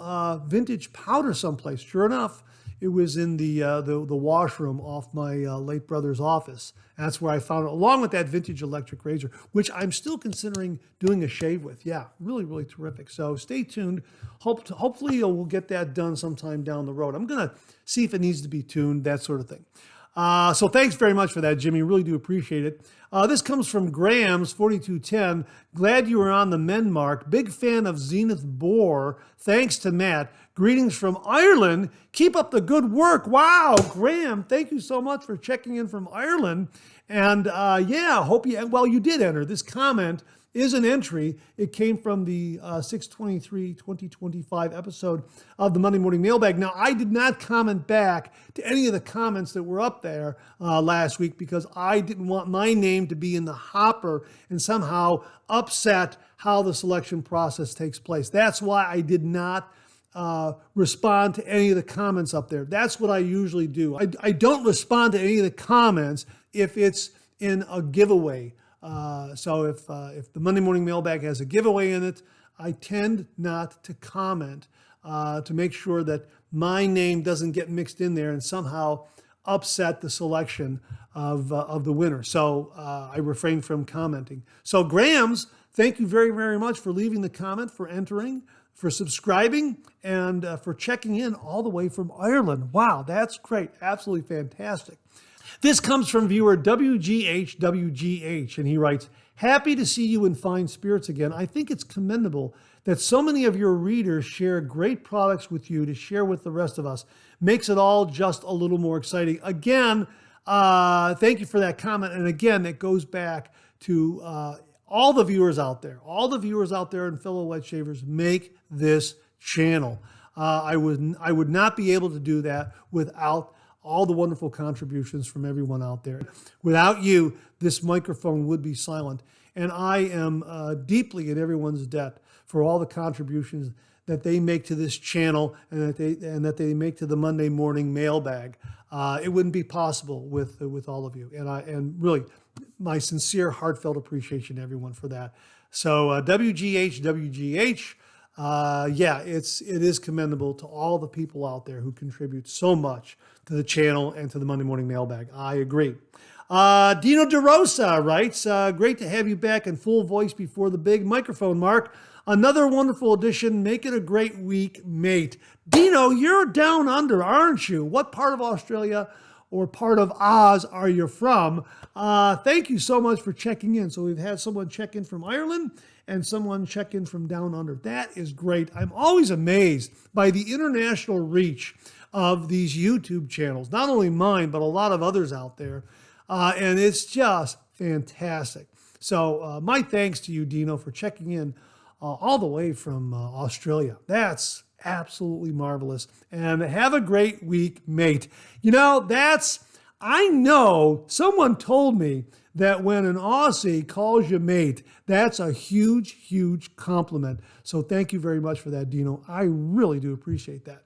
vintage powder someplace. Sure enough, it was in the washroom off my late brother's office. That's where I found it, along with that vintage electric razor, which I'm still considering doing a shave with. Yeah, really, really terrific. So stay tuned. Hopefully we'll get that done sometime down the road. I'm going to see if it needs to be tuned, that sort of thing. So thanks very much for that, Jimmy. Really do appreciate it. This comes from Graham's 4210. Glad you were on the men mark. Big fan of Zenith Boar. Thanks to Matt. Greetings from Ireland. Keep up the good work. Wow, Graham, thank you so much for checking in from Ireland. And hope you did enter. This comment is an entry. It came from the 6/23/2025 episode of the Monday Morning Mailbag. Now, I did not comment back to any of the comments that were up there last week because I didn't want my name to be in the hopper and somehow upset how the selection process takes place. That's why I did not respond to any of the comments up there. That's what I usually do. I don't respond to any of the comments if it's in a giveaway. So if the Monday Morning Mailbag has a giveaway in it, I tend not to comment to make sure that my name doesn't get mixed in there and somehow upset the selection of the winner. So I refrain from commenting. So Graham's, thank you very, very much for leaving the comment, for entering, for subscribing, and for checking in all the way from Ireland. Wow, that's great. Absolutely fantastic. This comes from viewer WGH, and he writes, happy to see you in fine spirits again. I think it's commendable that so many of your readers share great products with you to share with the rest of us. Makes it all just a little more exciting. Again, thank you for that comment. And again, it goes back to all the viewers out there. All the viewers out there and fellow wet shavers make this channel. I would not be able to do that without all the wonderful contributions from everyone out there. Without you, this microphone would be silent. And I am deeply in everyone's debt for all the contributions that they make to this channel and that they make to the Monday Morning Mailbag. It wouldn't be possible with all of you. And really, my sincere, heartfelt appreciation to everyone for that. So WGH, it is commendable to all the people out there who contribute so much to the channel and to the Monday Morning Mailbag. I agree. Dino DeRosa writes, great to have you back in full voice before the big microphone, Mark. Another wonderful edition. Make it a great week, mate. Dino, you're down under, aren't you? What part of Australia or part of Oz are you from? Thank you so much for checking in. So we've had someone check in from Ireland and someone check in from down under. That is great. I'm always amazed by the international reach of these YouTube channels, not only mine, but a lot of others out there. And it's just fantastic. So my thanks to you, Dino, for checking in all the way from Australia. That's absolutely marvelous. And have a great week, mate. You know, I know someone told me that when an Aussie calls you mate, that's a huge, huge compliment. So thank you very much for that, Dino. I really do appreciate that.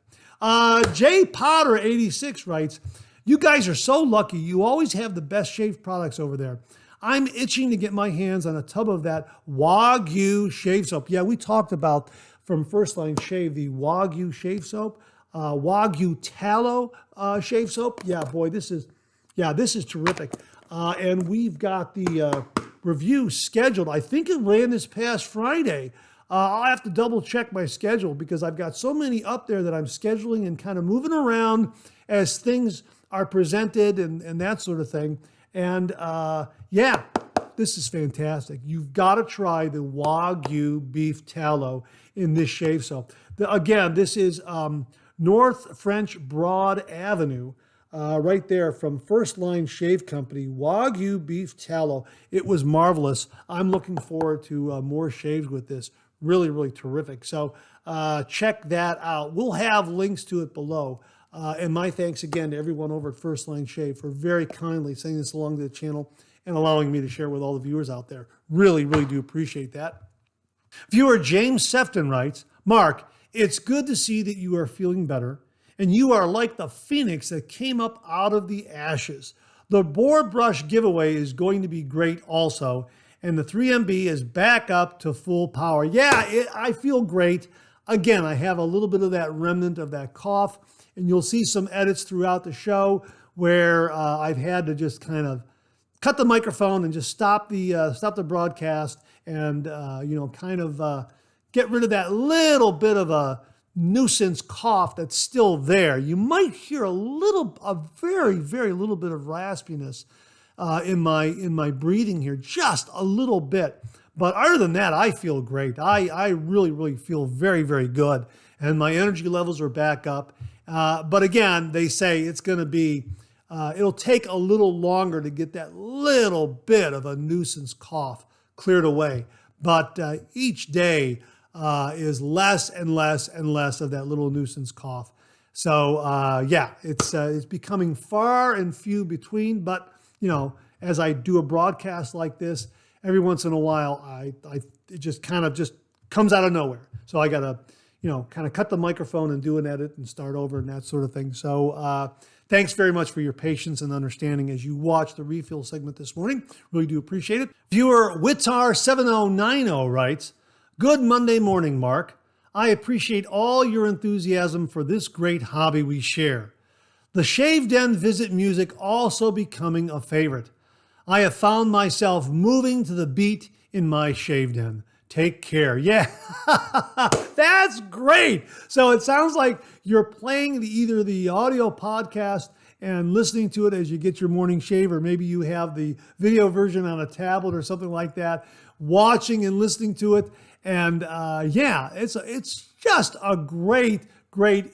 J Potter 86 writes, you guys are so lucky. You always have the best shave products over there. I'm itching to get my hands on a tub of that Wagyu shave soap. Yeah, we talked about from First Line Shave, the Wagyu shave soap, Wagyu Tallow shave soap. Yeah, boy, this is terrific. And we've got the review scheduled. I think it ran this past Friday. I'll have to double check my schedule because I've got so many up there that I'm scheduling and kind of moving around as things are presented and that sort of thing. And yeah, this is fantastic. You've got to try the Wagyu beef tallow in this shave soap. Again, this is North French Broad Avenue, right there from First Line Shave Company, Wagyu beef tallow. It was marvelous. I'm looking forward to more shaves with this. Really, really terrific. So check that out. We'll have links to it below. And my thanks again to everyone over at First Line Shave for very kindly sending this along to the channel and allowing me to share with all the viewers out there. Really, really do appreciate that. Viewer James Sefton writes, Mark, it's good to see that you are feeling better, and you are like the phoenix that came up out of the ashes. The board brush giveaway is going to be great also, and the 3MB is back up to full power. Yeah, I feel great. Again, I have a little bit of that remnant of that cough, and you'll see some edits throughout the show where I've had to just kind of cut the microphone and just stop the broadcast and kind of get rid of that little bit of a nuisance cough that's still there. You might hear a very, very little bit of raspiness in my breathing here, just a little bit. But other than that, I feel great. I really, really feel very, very good. And my energy levels are back up. But again, they say it's going to be, it'll take a little longer to get that little bit of a nuisance cough cleared away. But each day is less and less and less of that little nuisance cough. So yeah, it's becoming far and few between. But as I do a broadcast like this, every once in a while, it just kind of just comes out of nowhere. So I got to, kind of cut the microphone and do an edit and start over and that sort of thing. So thanks very much for your patience and understanding as you watch the refill segment this morning. Really do appreciate it. Viewer Witar7090 writes, good Monday morning, Mark. I appreciate all your enthusiasm for this great hobby we share. The Shave Den visit music also becoming a favorite. I have found myself moving to the beat in my shave den. Take care. Yeah, that's great. So it sounds like you're playing either the audio podcast and listening to it as you get your morning shave, or maybe you have the video version on a tablet or something like that, watching and listening to it. And yeah, it's just a great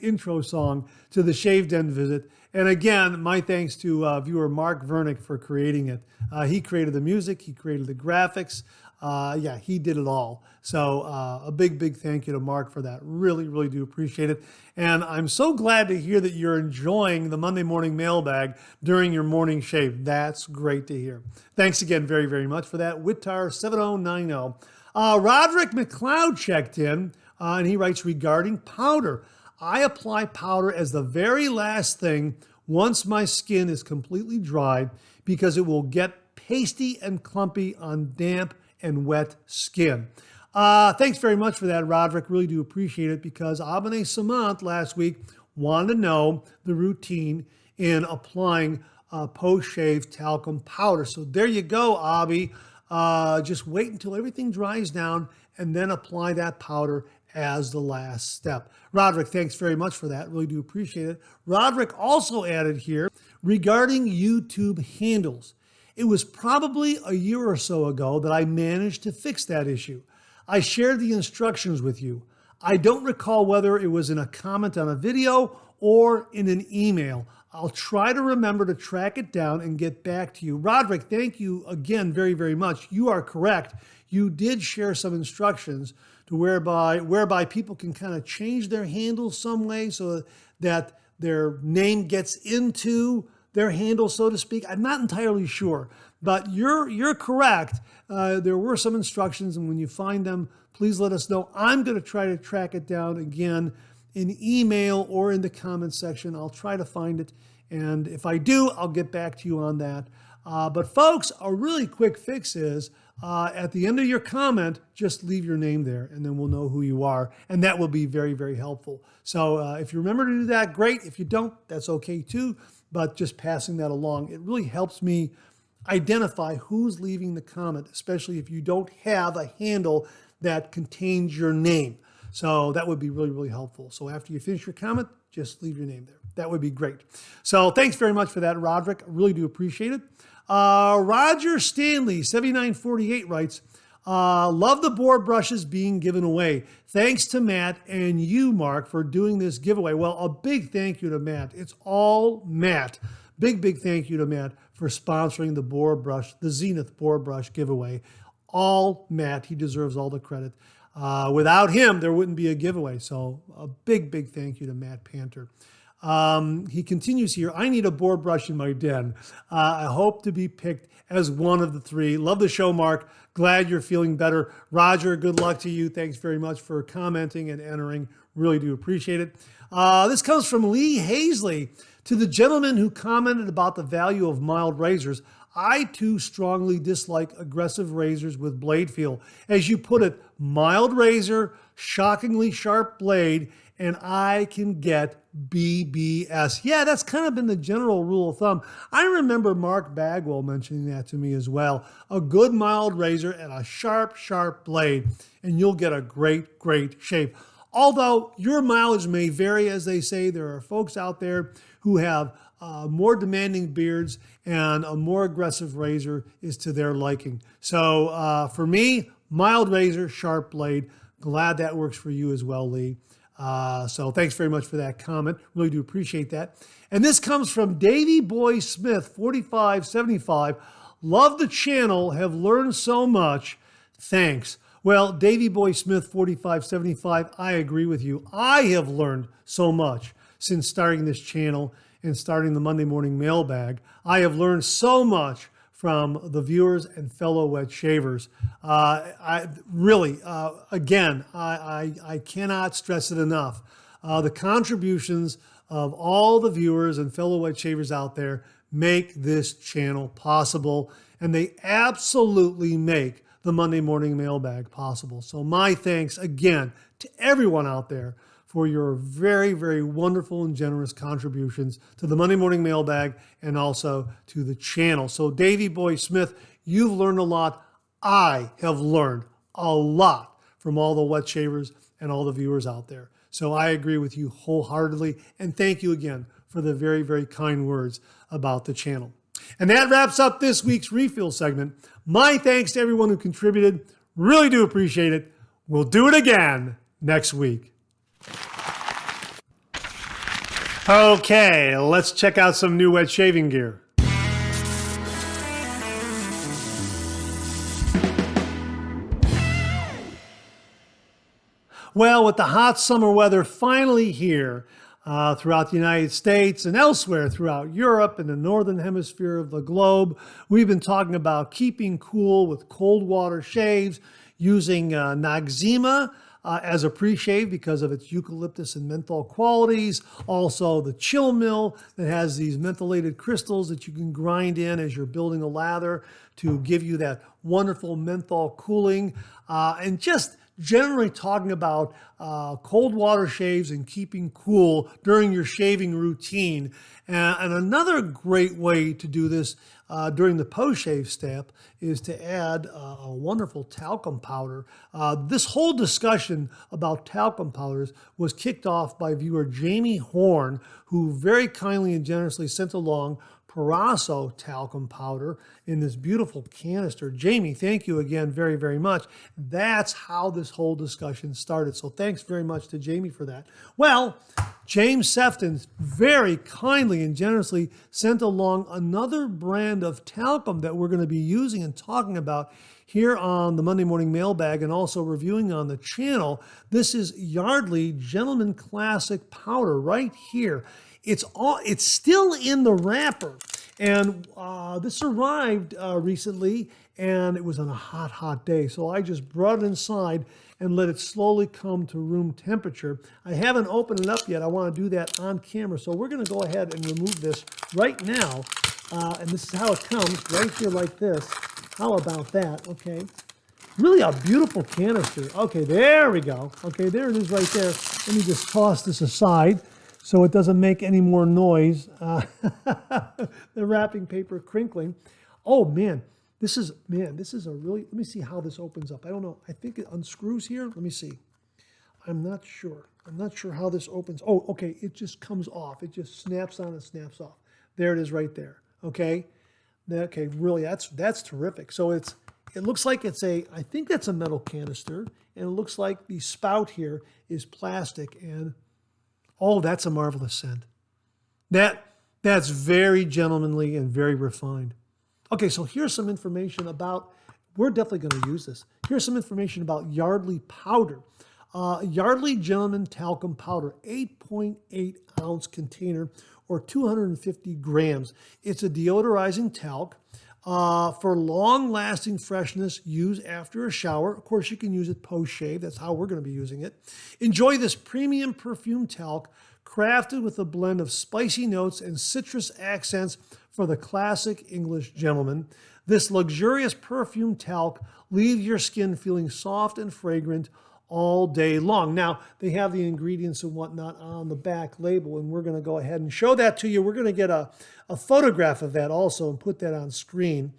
intro song to the Shave Den visit. And again, my thanks to viewer Mark Vernick for creating it. He created the music, he created the graphics. Yeah, he did it all. So a big thank you to Mark for that. Really, really do appreciate it. And I'm so glad to hear that you're enjoying the Monday morning mailbag during your morning shave. That's great to hear. Thanks again very, very much for that. Witar7090. Roderick McLeod checked in and he writes, regarding powder, I apply powder as the very last thing once my skin is completely dried because it will get pasty and clumpy on damp and wet skin. Thanks very much for that, Roderick. Really do appreciate it because Abane Samant last week wanted to know the routine in applying post-shave talcum powder. So there you go, Abby. Just wait until everything dries down and then apply that powder as the last step. Roderick, thanks very much for that. Really do appreciate it. Roderick also added here regarding YouTube handles. It was probably a year or so ago that I managed to fix that issue. I shared the instructions with you. I don't recall whether it was in a comment on a video or in an email. I'll try to remember to track it down and get back to you. Roderick, thank you again very, very much. You are correct. You did share some instructions to whereby people can kind of change their handle some way so that their name gets into their handle, so to speak. I'm not entirely sure, but you're correct. There were some instructions, and when you find them, please let us know. I'm going to try to track it down again in email or in the comment section. I'll try to find it, and if I do, I'll get back to you on that. But folks, a really quick fix is at the end of your comment, just leave your name there, and then we'll know who you are, and that will be very, very helpful. So if you remember to do that, great. If you don't, that's okay too, but just passing that along, it really helps me identify who's leaving the comment, especially if you don't have a handle that contains your name. So that would be really, really helpful. So after you finish your comment, just leave your name there. That would be great. So thanks very much for that, Roderick. I really do appreciate it. Roger Stanley, 7948 writes, love the board brushes being given away. Thanks to Matt and you, Mark, for doing this giveaway. Well, a big thank you to Matt. It's all Matt. Big, big thank you to Matt for sponsoring the board brush, the Zenith board brush giveaway. All Matt. He deserves all the credit. Without him, there wouldn't be a giveaway. So a big, big thank you to Matt Panter. He continues here, I need a board brush in my den. I hope to be picked as one of the three. Love the show, Mark. Glad you're feeling better. Roger, good luck to you. Thanks very much for commenting and entering. Really do appreciate it. This comes from Lee Hazley. To the gentleman who commented about the value of mild razors, I too strongly dislike aggressive razors with blade feel. As you put it, mild razor, shockingly sharp blade, and I can get BBS. Yeah, that's kind of been the general rule of thumb. I remember Mark Bagwell mentioning that to me as well. A good mild razor and a sharp, sharp blade, and you'll get a great, great shape. Although your mileage may vary, as they say, there are folks out there who have more demanding beards, and a more aggressive razor is to their liking. So for me, mild razor, sharp blade. Glad that works for you as well, Lee. So thanks very much for that comment. Really do appreciate that. And this comes from Davey Boy Smith, 4575. Love the channel, have learned so much. Thanks. Well, Davey Boy Smith, 4575, I agree with you. I have learned so much since starting this channel and starting the Monday Morning Mailbag. I have learned so much from the viewers and fellow wet shavers. I cannot stress it enough. The contributions of all the viewers and fellow wet shavers out there make this channel possible, and they absolutely make the Monday Morning Mailbag possible. So my thanks again to everyone out there for your very, very wonderful and generous contributions to the Monday Morning Mailbag and also to the channel. So Davey Boy Smith, you've learned a lot. I have learned a lot from all the wet shavers and all the viewers out there. So I agree with you wholeheartedly, and thank you again for the very, very kind words about the channel. And that wraps up this week's refill segment. My thanks to everyone who contributed. Really do appreciate it. We'll do it again next week. Okay, let's check out some new wet shaving gear. Well, with the hot summer weather finally here throughout the United States and elsewhere throughout Europe and the northern hemisphere of the globe, we've been talking about keeping cool with cold water shaves, using Noxzema as a pre-shave because of its eucalyptus and menthol qualities. Also the chill mill that has these mentholated crystals that you can grind in as you're building a lather to give you that wonderful menthol cooling. And just generally talking about cold water shaves and keeping cool during your shaving routine. And another great way to do this during the post-shave step is to add a wonderful talcum powder. This whole discussion about talcum powders was kicked off by viewer Jamie Horn, who very kindly and generously sent along Parasso talcum powder in this beautiful canister. Jamie, thank you again very, very much. That's how this whole discussion started. So thanks very much to Jamie for that. Well, James Sefton very kindly and generously sent along another brand of talcum that we're going to be using and talking about here on the Monday Morning Mailbag and also reviewing on the channel. This is Yardley Gentleman Classic Powder right here. It's still in the wrapper, and this arrived recently, and it was on a hot, hot day. So I just brought it inside and let it slowly come to room temperature. I haven't opened it up yet. I want to do that on camera. So we're going to go ahead and remove this right now, and this is how it comes, right here like this. How about that? Okay. Really a beautiful canister. Okay, there we go. Okay, there it is right there. Let me just toss this aside so it doesn't make any more noise. The wrapping paper crinkling. Oh man, this is a really, let me see how this opens up. I don't know. I think it unscrews here. Let me see. I'm not sure. I'm not sure how this opens. Oh, okay, it just comes off. It just snaps on and snaps off. There it is right there. Okay. Okay, really, that's terrific. So it looks like I think that's a metal canister, and it looks like the spout here is plastic, and oh, that's a marvelous scent. That's very gentlemanly and very refined. Okay, so here's some information about, we're definitely going to use this. Here's some information about Yardley Powder. Yardley Gentleman Talcum Powder, 8.8 ounce container or 250 grams. It's a deodorizing talc. For long-lasting freshness, use after a shower. Of course, you can use it post-shave. That's how we're going to be using it. Enjoy this premium perfume talc crafted with a blend of spicy notes and citrus accents for the classic English gentleman. This luxurious perfume talc leaves your skin feeling soft and fragrant all day long. Now, they have the ingredients and whatnot on the back label, and we're going to go ahead and show that to you. We're going to get a photograph of that also and put that on screen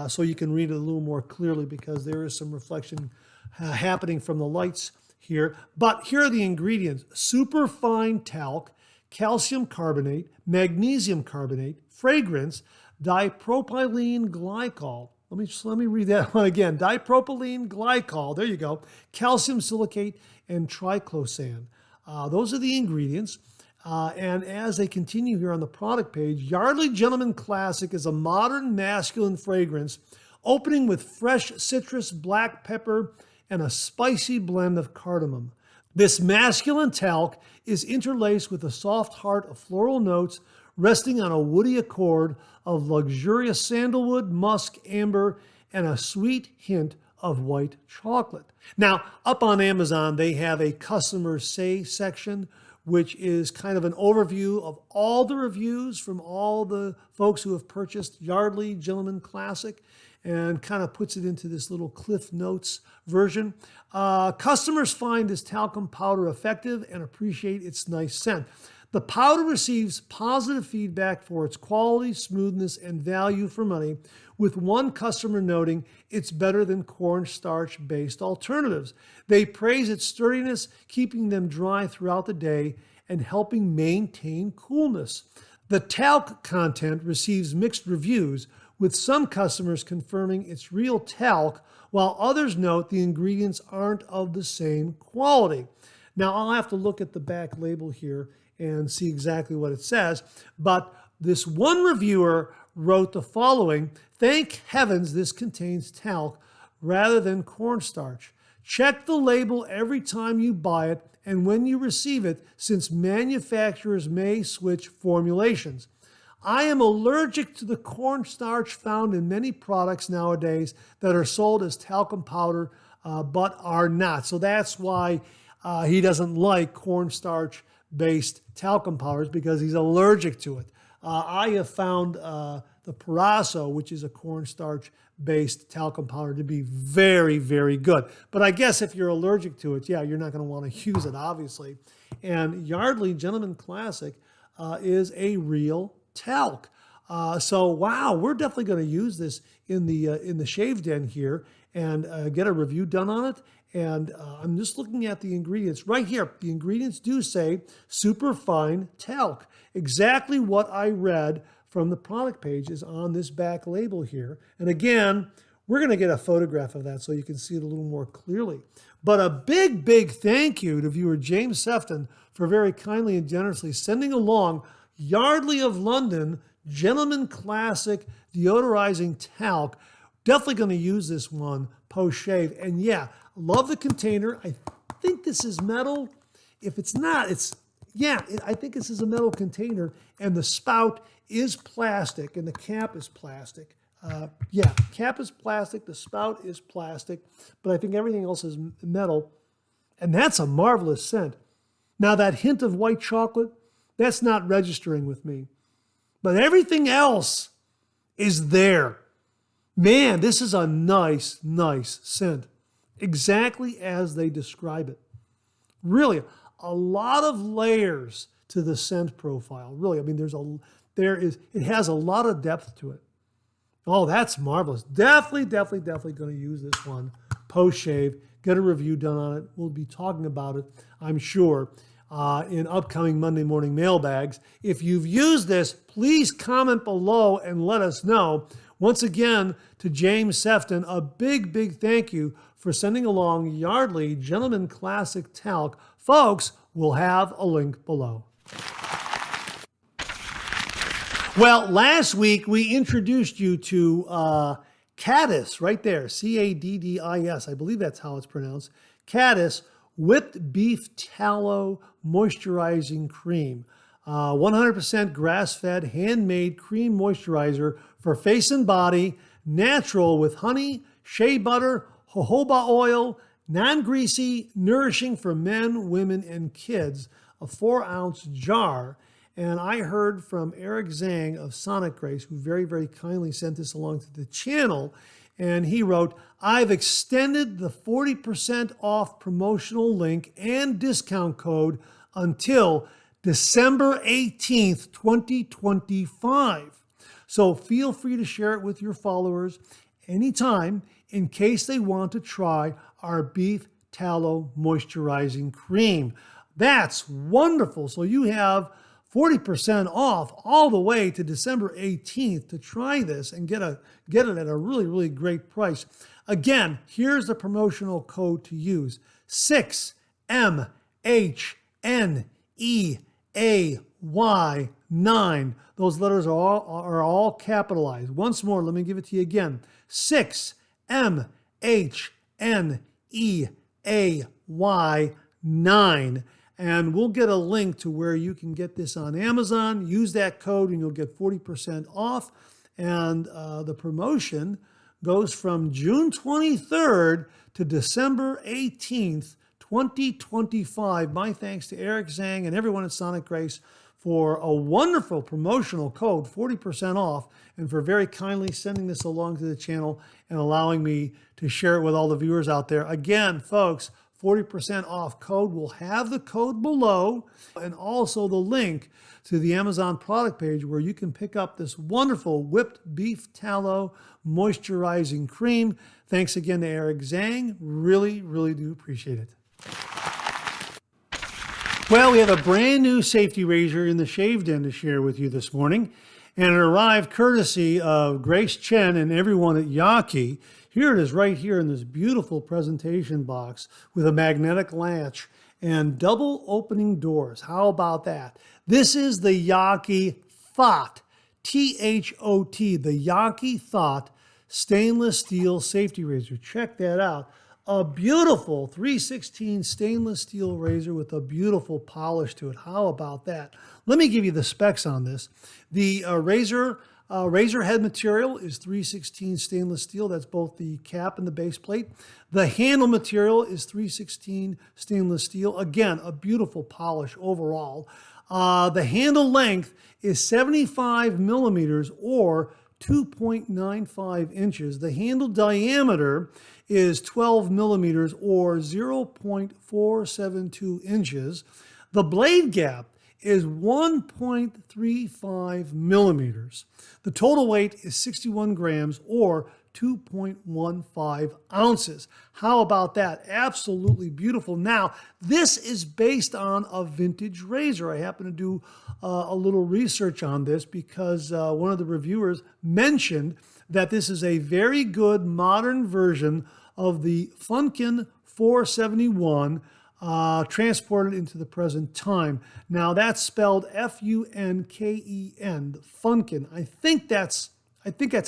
so you can read it a little more clearly, because there is some reflection happening from the lights here. But here are the ingredients: superfine talc, calcium carbonate, magnesium carbonate, fragrance, dipropylene glycol. Let me read that one again. Dipropylene glycol, there you go, calcium silicate, and triclosan. Those are the ingredients. And as they continue here on the product page, Yardley Gentleman Classic is a modern masculine fragrance opening with fresh citrus, black pepper, and a spicy blend of cardamom. This masculine talc is interlaced with a soft heart of floral notes resting on a woody accord of luxurious sandalwood, musk, amber, and a sweet hint of white chocolate. Now, up on Amazon, they have a customer say section, which is kind of an overview of all the reviews from all the folks who have purchased Yardley Gentleman Classic, and kind of puts it into this little Cliff Notes version. Customers find this talcum powder effective and appreciate its nice scent. The powder receives positive feedback for its quality, smoothness, and value for money, with one customer noting it's better than cornstarch-based alternatives. They praise its sturdiness, keeping them dry throughout the day and helping maintain coolness. The talc content receives mixed reviews, with some customers confirming it's real talc, while others note the ingredients aren't of the same quality. Now, I'll have to look at the back label here and see exactly what it says, but this one reviewer wrote the following: "Thank heavens this contains talc rather than cornstarch. Check the label every time you buy it and when you receive it, since manufacturers may switch formulations. I am allergic to the cornstarch found in many products nowadays that are sold as talcum powder, but are not." So that's why he doesn't like cornstarch-based talcum powders, because he's allergic to it. I have found the Paraso, which is a cornstarch-based talcum powder, to be very, very good. But I guess if you're allergic to it, yeah, you're not going to want to use it, obviously. And Yardley Gentleman Classic is a real talc. So wow, we're definitely going to use this in the shave den here and get a review done on it. And I'm just looking at the ingredients right here. The ingredients do say superfine talc. Exactly what I read from the product page is on this back label here. And again, we're going to get a photograph of that so you can see it a little more clearly. But a big, big thank you to viewer James Sefton for very kindly and generously sending along Yardley of London Gentleman Classic Deodorizing Talc. Definitely going to use this one post-shave. And yeah, love the container. I think this is metal. If it's not, I think this is a metal container. And the spout is plastic and the cap is plastic. Cap is plastic, the spout is plastic, but I think everything else is metal. And that's a marvelous scent. Now that hint of white chocolate, that's not registering with me. But everything else is there. Man, this is a nice, nice scent. Exactly as they describe it. Really, a lot of layers to the scent profile. Really, I mean, it has a lot of depth to it. Oh, that's marvelous. Definitely going to use this one post-shave. Get a review done on it. We'll be talking about it, I'm sure, in upcoming Monday morning mailbags. If you've used this, please comment below and let us know. Once again, to James Sefton, a big, big thank you for sending along Yardley Gentleman Classic Talc. Folks, we'll have a link below. Well, last week we introduced you to Caddise, right there, Caddis. I believe that's how it's pronounced. Caddise Whipped Beef Tallow Moisturizing Cream. 100% grass-fed, handmade cream moisturizer for face and body, natural with honey, shea butter, jojoba oil, non-greasy, nourishing for men, women, and kids. A 4-ounce jar. And I heard from Eric Zhang of Sonic Grace, who very, very kindly sent this along to the channel. And he wrote, I've extended the 40% off promotional link and discount code until December 18th, 2025. So feel free to share it with your followers anytime in case they want to try our Beef Tallow Moisturizing Cream. That's wonderful. So you have 40% off all the way to December 18th to try this and get it at a really, really great price. Again, here's the promotional code to use. 6MHNEAY9. Those letters are all capitalized. Once more, let me give it to you again. 6MHNEAY9. And we'll get a link to where you can get this on Amazon. Use that code and you'll get 40% off. And the promotion goes from June 23rd to December 18th, 2025. My thanks to Eric Zhang and everyone at Sonic Grace for a wonderful promotional code, 40% off, and for very kindly sending this along to the channel and allowing me to share it with all the viewers out there. Again, folks, 40% off code. We'll have the code below and also the link to the Amazon product page where you can pick up this wonderful whipped beef tallow moisturizing cream. Thanks again to Eric Zhang. Really, really do appreciate it. Well, we have a brand new safety razor in the shave den to share with you this morning. And it arrived courtesy of Grace Chen and everyone at Yaqi. Here it is right here in this beautiful presentation box with a magnetic latch and double opening doors. How about that? This is the Yaqi Thot, T-H-O-T, the Yaqi Thot stainless steel safety razor. Check that out. A beautiful 316 stainless steel razor with a beautiful polish to it. How about that? Let me give you the specs on this. The razor head material is 316 stainless steel. That's both the cap and the base plate. The handle material is 316 stainless steel. Again, a beautiful polish overall. The handle length is 75 millimeters or 2.95 inches. The handle diameter is 12 millimeters or 0.472 inches. The blade gap is 1.35 millimeters. The total weight is 61 grams or 2.15 ounces. How about that? Absolutely beautiful. Now, this is based on a vintage razor. I happen to do a little research on this because one of the reviewers mentioned that this is a very good modern version of the Funken 471 transported into the present time. Now that's spelled Funken, Funken. I think that's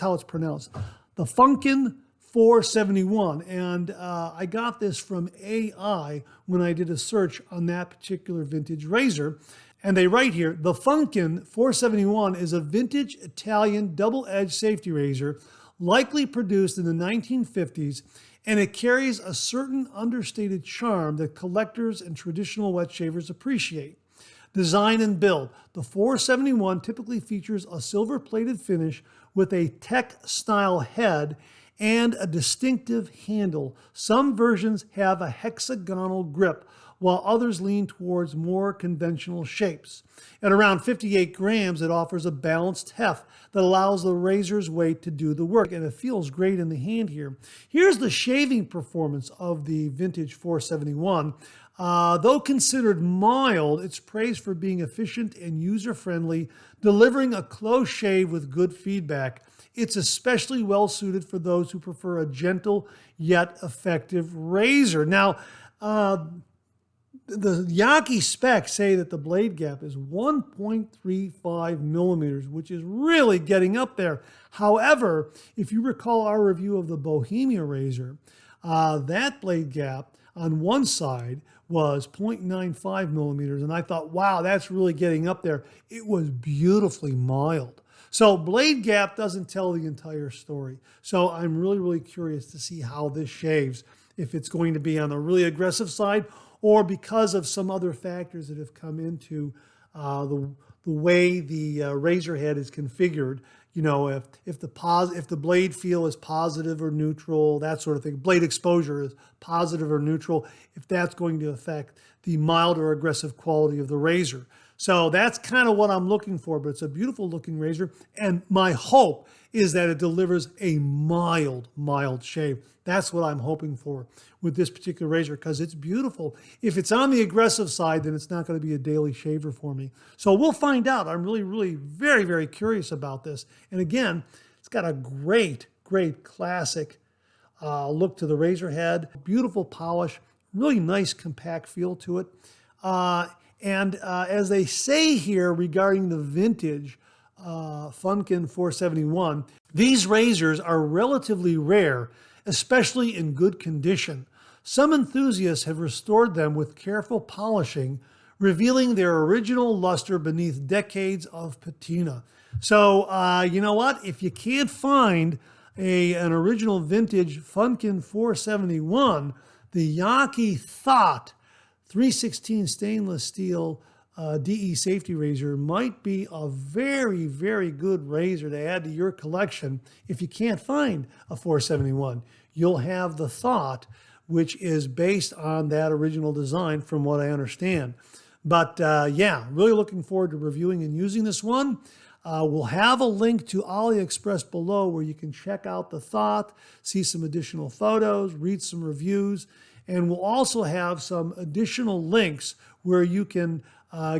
how it's pronounced. The Funken 471, and I got this from AI when I did a search on that particular vintage razor. And they write here, the Funken 471 is a vintage Italian double-edged safety razor, likely produced in the 1950s, and it carries a certain understated charm that collectors and traditional wet shavers appreciate. Design and build. The 471 typically features a silver-plated finish with a tech-style head and a distinctive handle. Some versions have a hexagonal grip, while others lean towards more conventional shapes. At around 58 grams, it offers a balanced heft that allows the razor's weight to do the work, and it feels great in the hand here. Here's the shaving performance of the vintage 471. Though considered mild, it's praised for being efficient and user-friendly, delivering a close shave with good feedback. It's especially well suited for those who prefer a gentle yet effective razor. Now, the Yaqi specs say that the blade gap is 1.35 millimeters, which is really getting up there. However, if you recall our review of the Bohemia razor, that blade gap on one side was 0.95 millimeters, and I thought, wow, that's really getting up there. It was beautifully mild. So blade gap doesn't tell the entire story. So I'm really, really curious to see how this shaves, if it's going to be on the really aggressive side or because of some other factors that have come into the way the razor head is configured. You know, if the blade feel is positive or neutral, that sort of thing. Blade exposure is positive or neutral, if that's going to affect the mild or aggressive quality of the razor. So that's kind of what I'm looking for, but it's a beautiful looking razor. And my hope is that it delivers a mild shave. That's what I'm hoping for with this particular razor because it's beautiful. If it's on the aggressive side, then it's not going to be a daily shaver for me. So we'll find out. I'm really, really very, very curious about this. And again, it's got a great classic look to the razor head. Beautiful polish, really nice compact feel to it. As they say here regarding the vintage Funken 471, these razors are relatively rare, especially in good condition. Some enthusiasts have restored them with careful polishing, revealing their original luster beneath decades of patina. So, you know what? If you can't find an original vintage Funken 471, the Yaqi Thot 316 stainless steel DE safety razor might be a very, very good razor to add to your collection. If you can't find a 471, you'll have the Thot, which is based on that original design from what I understand. But yeah, really looking forward to reviewing and using this one. We'll have a link to AliExpress below where you can check out the Thot, see some additional photos, read some reviews, and we'll also have some additional links where you can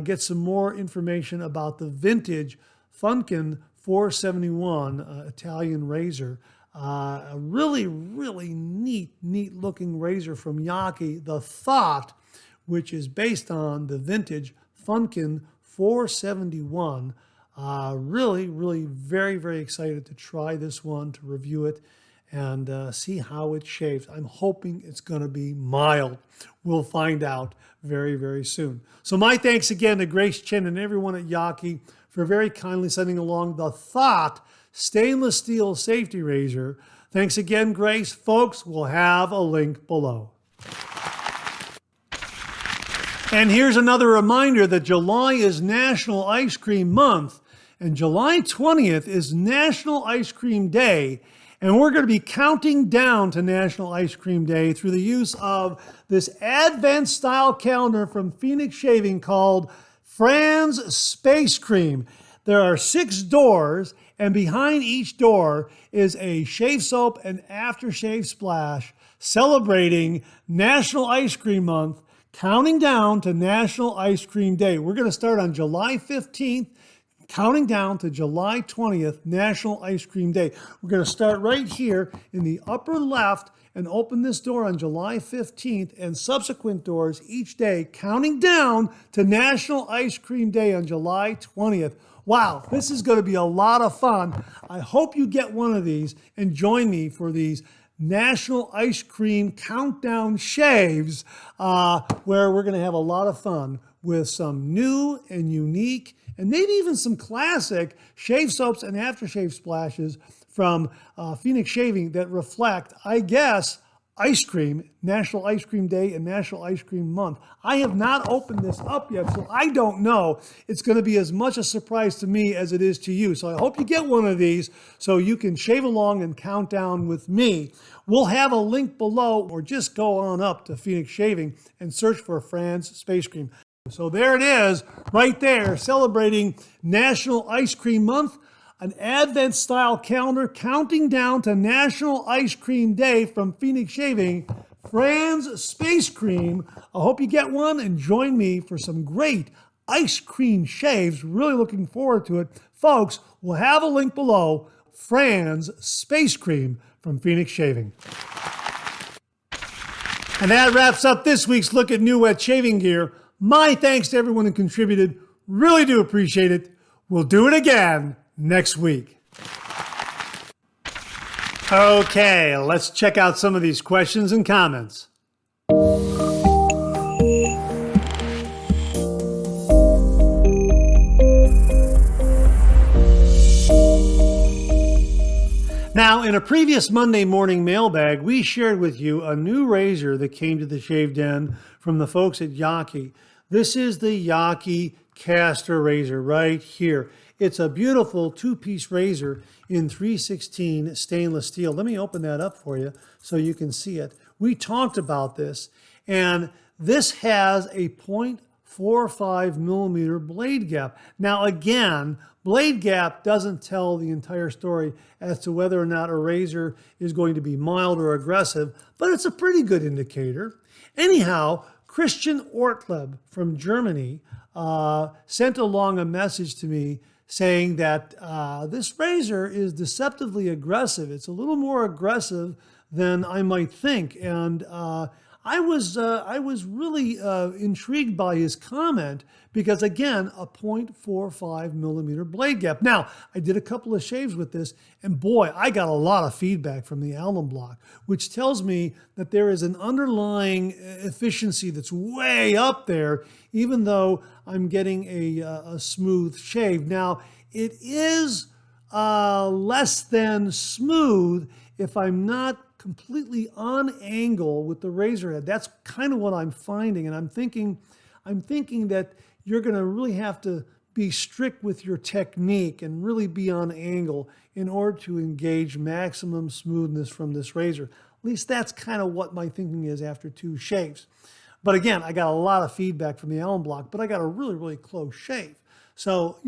get some more information about the vintage Funken 471 Italian razor. A really, really neat looking razor from Yaqi, the Thot, which is based on the vintage Funken 471. Really, really very, very excited to try this one, to review it, and see how it shaves. I'm hoping it's going to be mild. We'll find out very, very soon. So my thanks again to Grace Chen and everyone at Yaqi for very kindly sending along the Thot stainless steel safety razor. Thanks again, Grace. Folks, we'll have a link below. And here's another reminder that July is National Ice Cream Month. And July 20th is National Ice Cream Day. And we're going to be counting down to National Ice Cream Day through the use of this Advent style calendar from Phoenix Shaving called Fran's Space Cream. There are 6 doors, and behind each door is a shave soap and aftershave splash celebrating National Ice Cream Month, counting down to National Ice Cream Day. We're going to start on July 15th, counting down to July 20th, National Ice Cream Day. We're going to start right here in the upper left and open this door on July 15th and subsequent doors each day, counting down to National Ice Cream Day on July 20th. Wow, this is going to be a lot of fun. I hope you get one of these and join me for these National Ice Cream Countdown Shaves, where we're going to have a lot of fun with some new and unique and maybe even some classic shave soaps and aftershave splashes from Phoenix Shaving that reflect, I guess, ice cream, National Ice Cream Day and National Ice Cream Month. I have not opened this up yet, so I don't know. It's going to be as much a surprise to me as it is to you. So I hope you get one of these so you can shave along and count down with me. We'll have a link below, or just go on up to Phoenix Shaving and search for Fran's Space Cream. So there it is, right there, celebrating National Ice Cream Month. An Advent-style calendar counting down to National Ice Cream Day from Phoenix Shaving, Fran's Space Cream. I hope you get one and join me for some great ice cream shaves. Really looking forward to it. Folks, we'll have a link below, Fran's Space Cream from Phoenix Shaving. And that wraps up this week's look at new wet shaving gear. My thanks to everyone who contributed. Really do appreciate it. We'll do it again next week. Okay, let's check out some of these questions and comments. Now, in a previous Monday morning mailbag, we shared with you a new razor that came to the Shave Den from the folks at Yaqi. This is the Yaqi Castor razor right here. It's a beautiful 2-piece razor in 316 stainless steel. Let me open that up for you so you can see it. We talked about this, and this has a 0.45 millimeter blade gap. Now again, blade gap doesn't tell the entire story as to whether or not a razor is going to be mild or aggressive, but it's a pretty good indicator. Anyhow, Christian Ortleb from Germany sent along a message to me saying that this razor is deceptively aggressive. It's a little more aggressive than I might think. And I was really intrigued by his comment because, again, a 0.45 millimeter blade gap. Now, I did a couple of shaves with this, and boy, I got a lot of feedback from the alum block, which tells me that there is an underlying efficiency that's way up there, even though I'm getting a smooth shave. Now, it is less than smooth if I'm not completely on angle with the razor head. That's kind of what I'm finding, and I'm thinking that you're going to really have to be strict with your technique and really be on angle in order to engage maximum smoothness from this razor. At least that's kind of what my thinking is after 2 shaves. But again, I got a lot of feedback from the alum block, but I got a really, really close shave. So,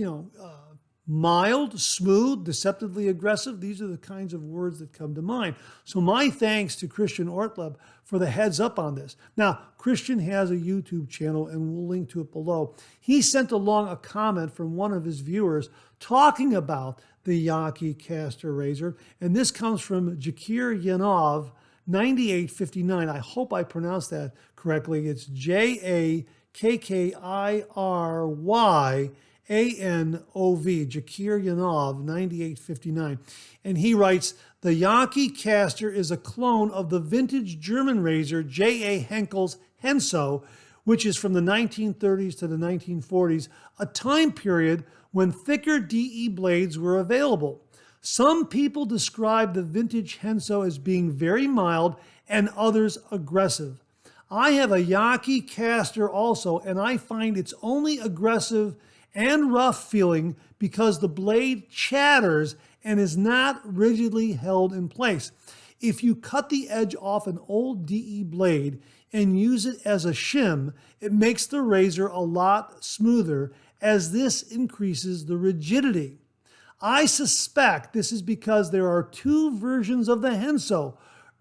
mild, smooth, deceptively aggressive, these are the kinds of words that come to mind. So my thanks to Christian Ortleb for the heads up on this. Now, Christian has a YouTube channel, and we'll link to it below. He sent along a comment from one of his viewers talking about the Yaqi Castor razor, and this comes from Jakir Yanov, 9859. I hope I pronounced that correctly. It's Jakkiry ANOV, Jakir Yanov, 9859. And he writes, the Yaqi Castor is a clone of the vintage German razor J.A. Henkel's Henso, which is from the 1930s to the 1940s, a time period when thicker DE blades were available. Some people describe the vintage Henso as being very mild and others aggressive. I have a Yaqi Castor also, and I find it's only aggressive and rough feeling because the blade chatters and is not rigidly held in place. If you cut the edge off an old DE blade and use it as a shim, it makes the razor a lot smoother as this increases the rigidity. I suspect this is because there are two versions of the Henso,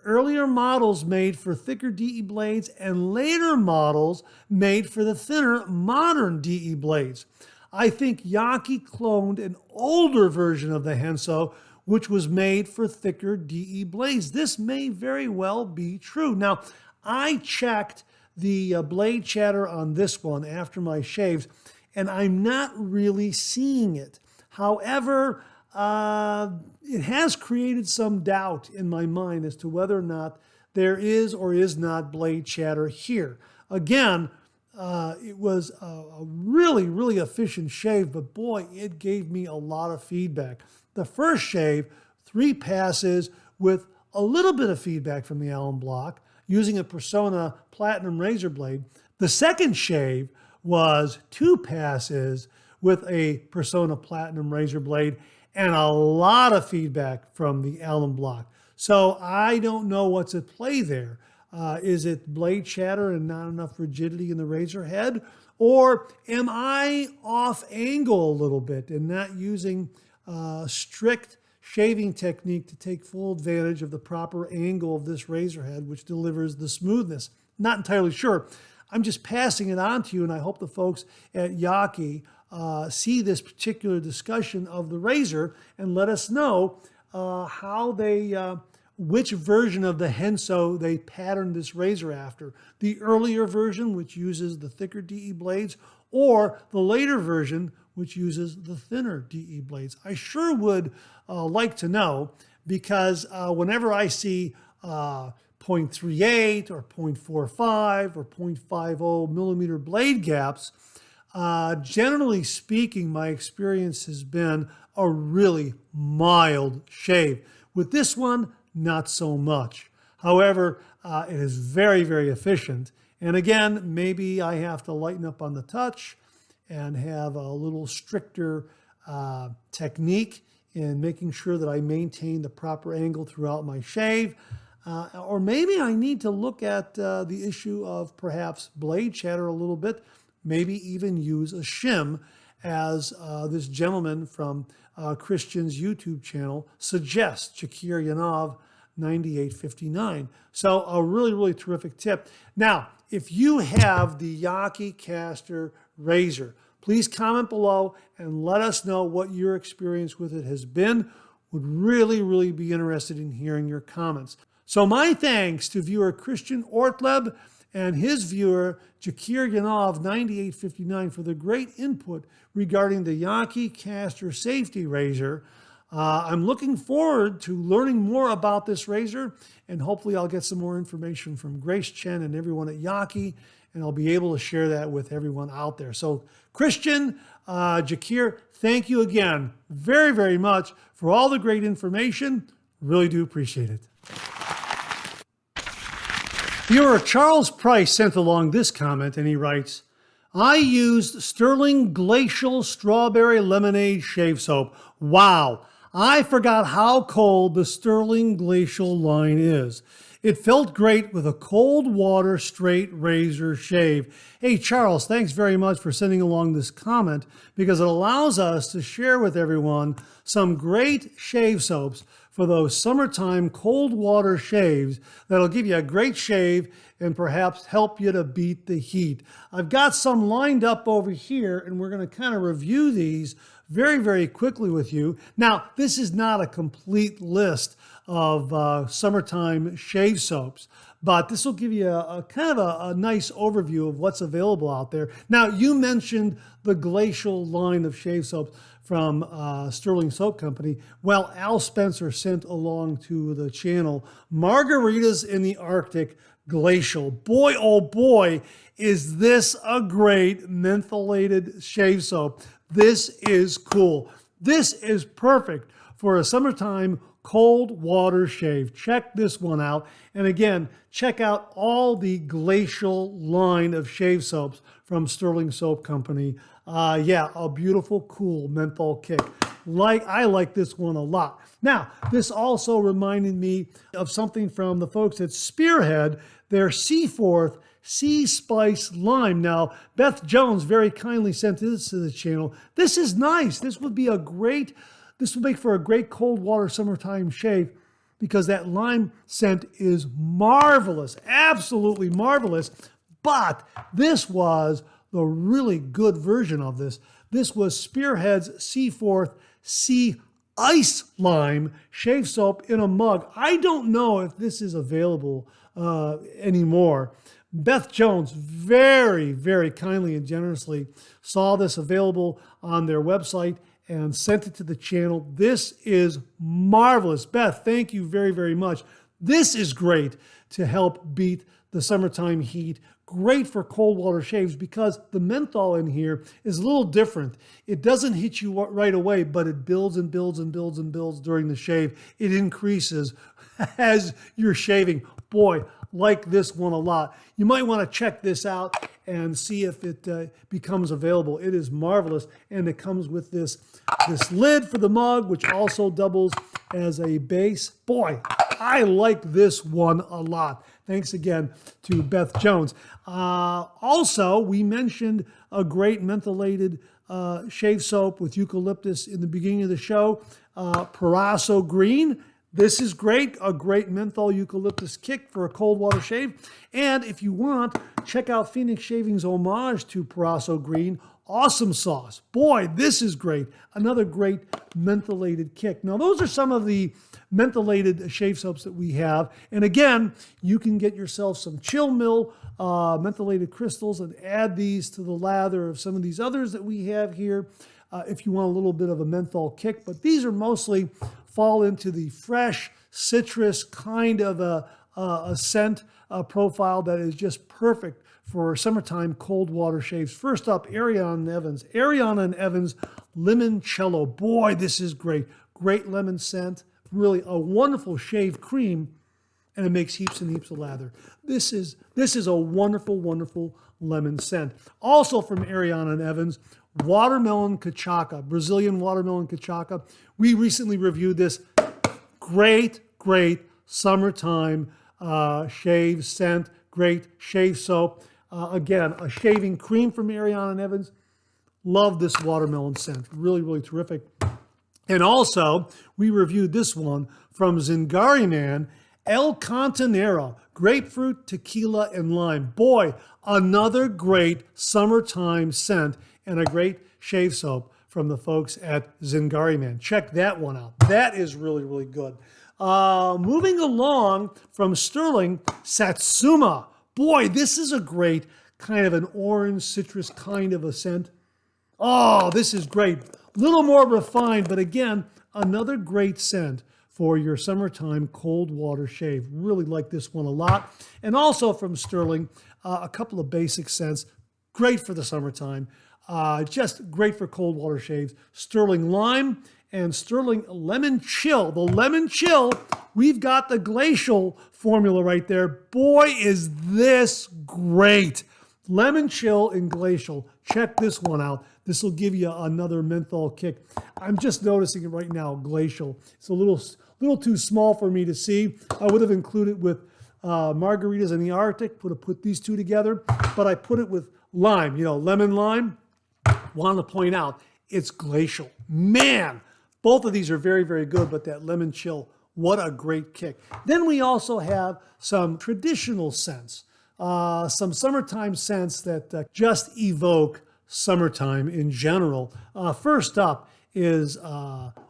earlier models made for thicker DE blades and later models made for the thinner modern DE blades. I think Yaqi cloned an older version of the Henso, which was made for thicker DE blades. This may very well be true. Now, I checked the blade chatter on this one after my shaves, and I'm not really seeing it. However, it has created some doubt in my mind as to whether or not there is or is not blade chatter here. Again, it was a really, really efficient shave, but boy, it gave me a lot of feedback. The first shave, 3 passes with a little bit of feedback from the Allen block using a Persona Platinum razor blade. The second shave was 2 passes with a Persona Platinum razor blade and a lot of feedback from the Allen block. So I don't know what's at play there. Is it blade chatter and not enough rigidity in the razor head? Or am I off angle a little bit and not using strict shaving technique to take full advantage of the proper angle of this razor head, which delivers the smoothness? Not entirely sure. I'm just passing it on to you, and I hope the folks at Yaqi see this particular discussion of the razor and let us know how they, which version of the Henso they patterned this razor after. The earlier version, which uses the thicker DE blades, or the later version, which uses the thinner DE blades. I sure would like to know, because whenever I see 0.38 or 0.45 or 0.50 millimeter blade gaps, generally speaking, my experience has been a really mild shave. With this one, not so much. However, it is very, very efficient. And again, maybe I have to lighten up on the touch and have a little stricter technique in making sure that I maintain the proper angle throughout my shave. Or maybe I need to look at the issue of perhaps blade chatter a little bit, maybe even use a shim, as this gentleman from Christian's YouTube channel suggests, Shakir Yanov 9859. So a really, really terrific tip. Now, if you have the Yaqi Castor razor, please comment below and let us know what your experience with it has been. Would really, really be interested in hearing your comments. So my thanks to viewer Christian Ortleb and his viewer Shakir Yanov 9859 for the great input regarding the Yaqi Castor safety razor. I'm looking forward to learning more about this razor, and hopefully I'll get some more information from Grace Chen and everyone at Yaqi, and I'll be able to share that with everyone out there. So Christian, Shakir, thank you again very, very much for all the great information. Really do appreciate it. Viewer Charles Price sent along this comment, and he writes, I used Sterling Glacial Strawberry Lemonade Shave Soap. Wow, I forgot how cold the Sterling Glacial line is. It felt great with a cold water straight razor shave. Hey, Charles, thanks very much for sending along this comment, because it allows us to share with everyone some great shave soaps for those summertime cold water shaves that'll give you a great shave and perhaps help you to beat the heat. I've got some lined up over here, and we're going to kind of review these very, very quickly with you. Now, this is not a complete list of summertime shave soaps, but this will give you a kind of a nice overview of what's available out there. Now, you mentioned the Glacial line of shave soaps from Sterling Soap Company. Well, Al Spencer sent along to the channel Margaritas in the Arctic Glacial. Boy, oh boy, is this a great mentholated shave soap. This is cool. This is perfect for a summertime cold water shave. Check this one out. And again, check out all the Glacial line of shave soaps from Sterling Soap Company. Yeah, a beautiful, cool menthol kick. I like this one a lot. Now, this also reminded me of something from the folks at Spearhead, their Seaforth Sea Spice Lime. Now, Beth Jones very kindly sent this to the channel. This is nice. This would make for a great cold water summertime shave because that lime scent is marvelous, absolutely marvelous. But this was the really good version of this. This was Spearhead's Seaforth Sea Ice Lime shave soap in a mug. I don't know if this is available anymore. Beth Jones very, very kindly and generously saw this available on their website and sent it to the channel. This is marvelous. Beth, thank you very, very much. This is great to help beat the summertime heat. Great for cold water shaves because the menthol in here is a little different. It doesn't hit you right away, but it builds and builds and builds and builds during the shave. It increases as you're shaving. Boy, like this one a lot. You might want to check this out and see if it becomes available. It is marvelous, and it comes with this lid for the mug, which also doubles as a base. Boy, I like this one a lot. Thanks again to Beth Jones. Also, we mentioned a great mentholated shave soap with eucalyptus in the beginning of the show, Paraso Green. This is great, a great menthol eucalyptus kick for a cold water shave. And if you want, check out Phoenix Shaving's homage to Paraso Green, Awesome Sauce. Boy, this is great. Another great mentholated kick. Now, those are some of the mentholated shave soaps that we have. And again, you can get yourself some Chill Mill mentholated crystals and add these to the lather of some of these others that we have here if you want a little bit of a menthol kick. But these are mostly fall into the fresh citrus kind of a scent profile that is just perfect for summertime cold water shaves. First up, Ariana Evans. Ariana and Evans Limoncello. Boy, this is great. Great lemon scent. Really a wonderful shave cream, and it makes heaps and heaps of lather. This is a wonderful, wonderful lemon scent. Also from Ariana and Evans, Watermelon Cachaca, Brazilian Watermelon Cachaca. We recently reviewed this. Great, great summertime shave scent. Great shave soap. Again, a shaving cream from Ariana and Evans. Love this watermelon scent. Really, really terrific. And also, we reviewed this one from Zingari Man, El Cantanero, grapefruit, tequila, and lime. Boy, another great summertime scent and a great shave soap from the folks at Zingari Man. Check that one out. That is really, really good. Moving along from Sterling, Satsuma. Boy, this is a great kind of an orange citrus kind of a scent. Oh, this is great. A little more refined, but again, another great scent for your summertime cold water shave. Really like this one a lot. And also from Sterling, a couple of basic scents. Great for the summertime. Just great for cold water shaves. Sterling Lime and Sterling Lemon Chill. The Lemon Chill, we've got the Glacial formula right there. Boy, is this great. Lemon Chill and Glacial. Check this one out. This will give you another menthol kick. I'm just noticing it right now, Glacial. It's a little too small for me to see. I would have included with margaritas in the Arctic, would have put these two together, but I put it with lime, lemon lime. Want to point out, it's Glacial. Man, both of these are very, very good, but that Lemon Chill, what a great kick. Then we also have some traditional scents, some summertime scents that just evoke summertime in general. First up is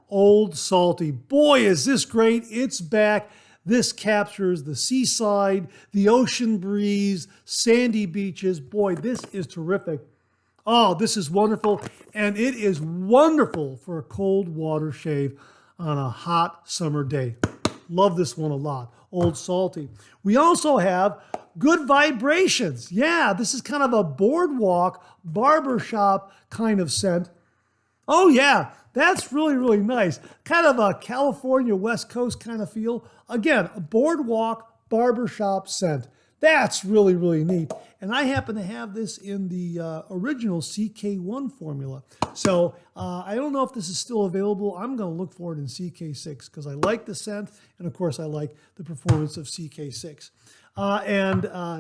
Old Salty. Boy, is this great. It's back. This captures the seaside, the ocean breeze, sandy beaches. Boy, this is terrific. Oh, this is wonderful. And it is wonderful for a cold water shave on a hot summer day. Love this one a lot. Old Salty. We also have Good Vibrations. Yeah, this is kind of a boardwalk, barbershop kind of scent. Oh yeah, That's really, really nice. Kind of a California West Coast kind of feel. Again, a boardwalk barbershop scent. That's really, really neat. And I happen to have this in the original CK1 formula. So I don't know if this is still available. I'm going to look for it in CK6 because I like the scent. And of course, I like the performance of CK6.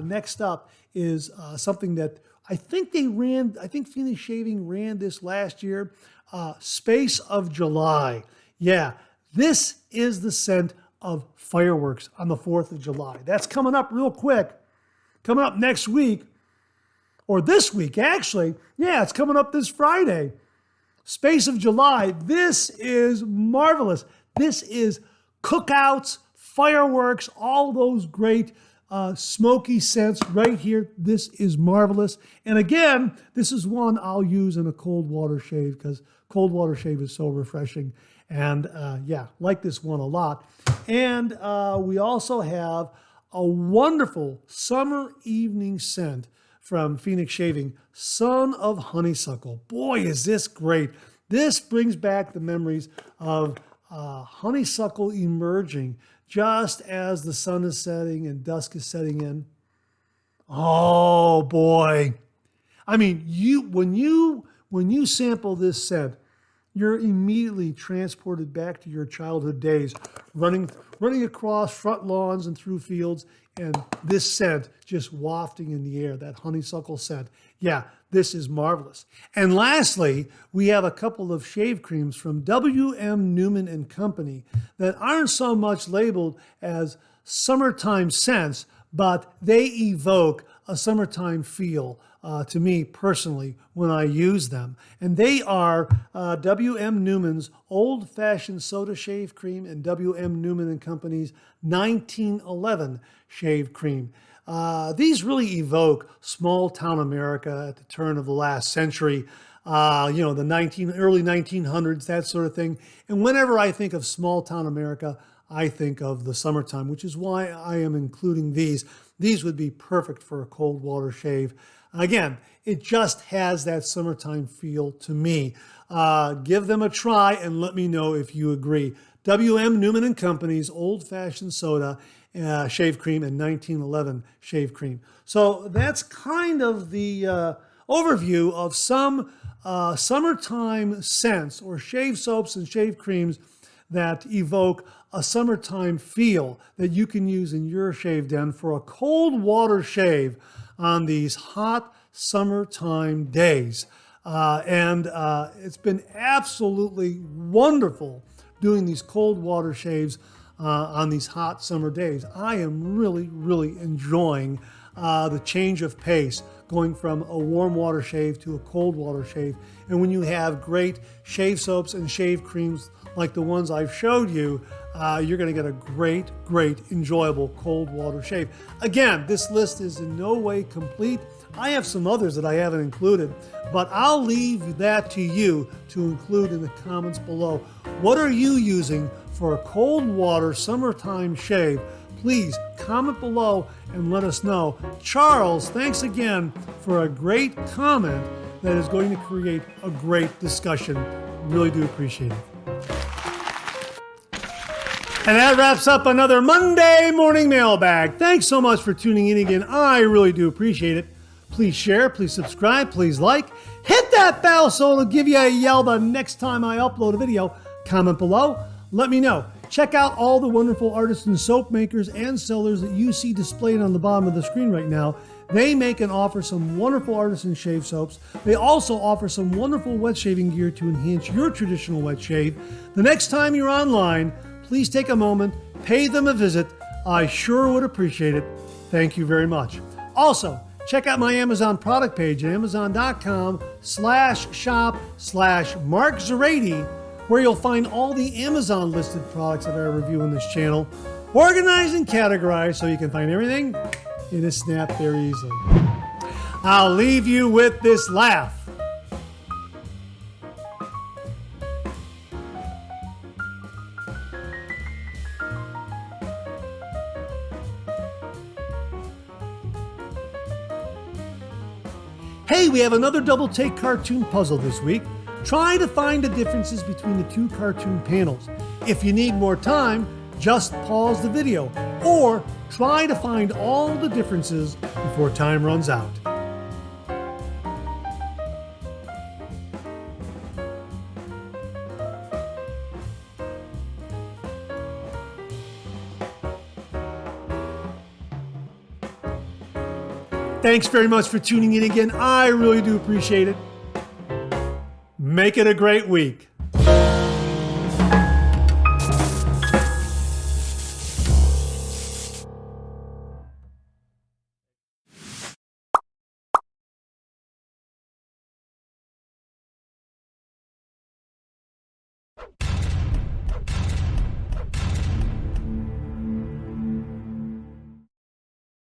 Next up is something that I think Phoenix Shaving ran this last year. Space of July. Yeah, this is the scent of fireworks on the 4th of July. That's coming up real quick. Coming up next week, or this week, actually. Yeah, it's coming up this Friday. Space of July. This is marvelous. This is cookouts, fireworks, all those great smoky scents right here. This is marvelous. And again, this is one I'll use in a cold water shave because cold water shave is so refreshing. And like this one a lot. And we also have a wonderful summer evening scent from Phoenix Shaving, Son of Honeysuckle. Boy, is this great. This brings back the memories of honeysuckle emerging just as the sun is setting and dusk is setting in. Oh boy. I mean, when you sample this scent, you're immediately transported back to your childhood days, running across front lawns and through fields, and this scent just wafting in the air, that honeysuckle scent. Yeah, this is marvelous. And lastly, we have a couple of shave creams from W.M. Newman and Company that aren't so much labeled as summertime scents, but they evoke a summertime feel to me personally when I use them. And they are W.M. Newman's Old Fashioned Soda Shave Cream and W.M. Newman and Company's 1911 Shave Cream. These really evoke small town America at the turn of the last century, the early 1900s, that sort of thing. And whenever I think of small town America, I think of the summertime, which is why I am including these. These would be perfect for a cold water shave. Again, it just has that summertime feel to me. Give them a try and let me know if you agree. W.M. Newman and Company's Old Fashioned Soda Shave Cream and 1911 Shave Cream. So that's kind of the overview of some summertime scents or shave soaps and shave creams that evoke a summertime feel that you can use in your shave den for a cold water shave on these hot summertime days. It's been absolutely wonderful doing these cold water shaves on these hot summer days. I am really, really enjoying the change of pace going from a warm water shave to a cold water shave. And when you have great shave soaps and shave creams like the ones I've showed you, you're going to get a great, great, enjoyable cold water shave. Again, this list is in no way complete. I have some others that I haven't included, but I'll leave that to you to include in the comments below. What are you using for a cold water summertime shave? Please comment below and let us know. Charles, thanks again for a great comment that is going to create a great discussion. Really do appreciate it. And that wraps up another Monday Morning Mailbag. Thanks so much for tuning in again. I really do appreciate it. Please share, please subscribe, please like. Hit that bell so it'll give you a yell the next time I upload a video. Comment below. Let me know. Check out all the wonderful artisan soap makers and sellers that you see displayed on the bottom of the screen right now. They make and offer some wonderful artisan shave soaps. They also offer some wonderful wet shaving gear to enhance your traditional wet shave. The next time you're online, please take a moment, pay them a visit. I sure would appreciate it. Thank you very much. Also, check out my Amazon product page at amazon.com/shop/Mark Zarady, where you'll find all the Amazon listed products that I review on this channel, organized and categorized so you can find everything in a snap very easily. I'll leave you with this laugh. Hey, we have another double take cartoon puzzle this week. Try to find the differences between the two cartoon panels. If you need more time, just pause the video, or try to find all the differences before time runs out. Thanks very much for tuning in again. I really do appreciate it. Make it a great week.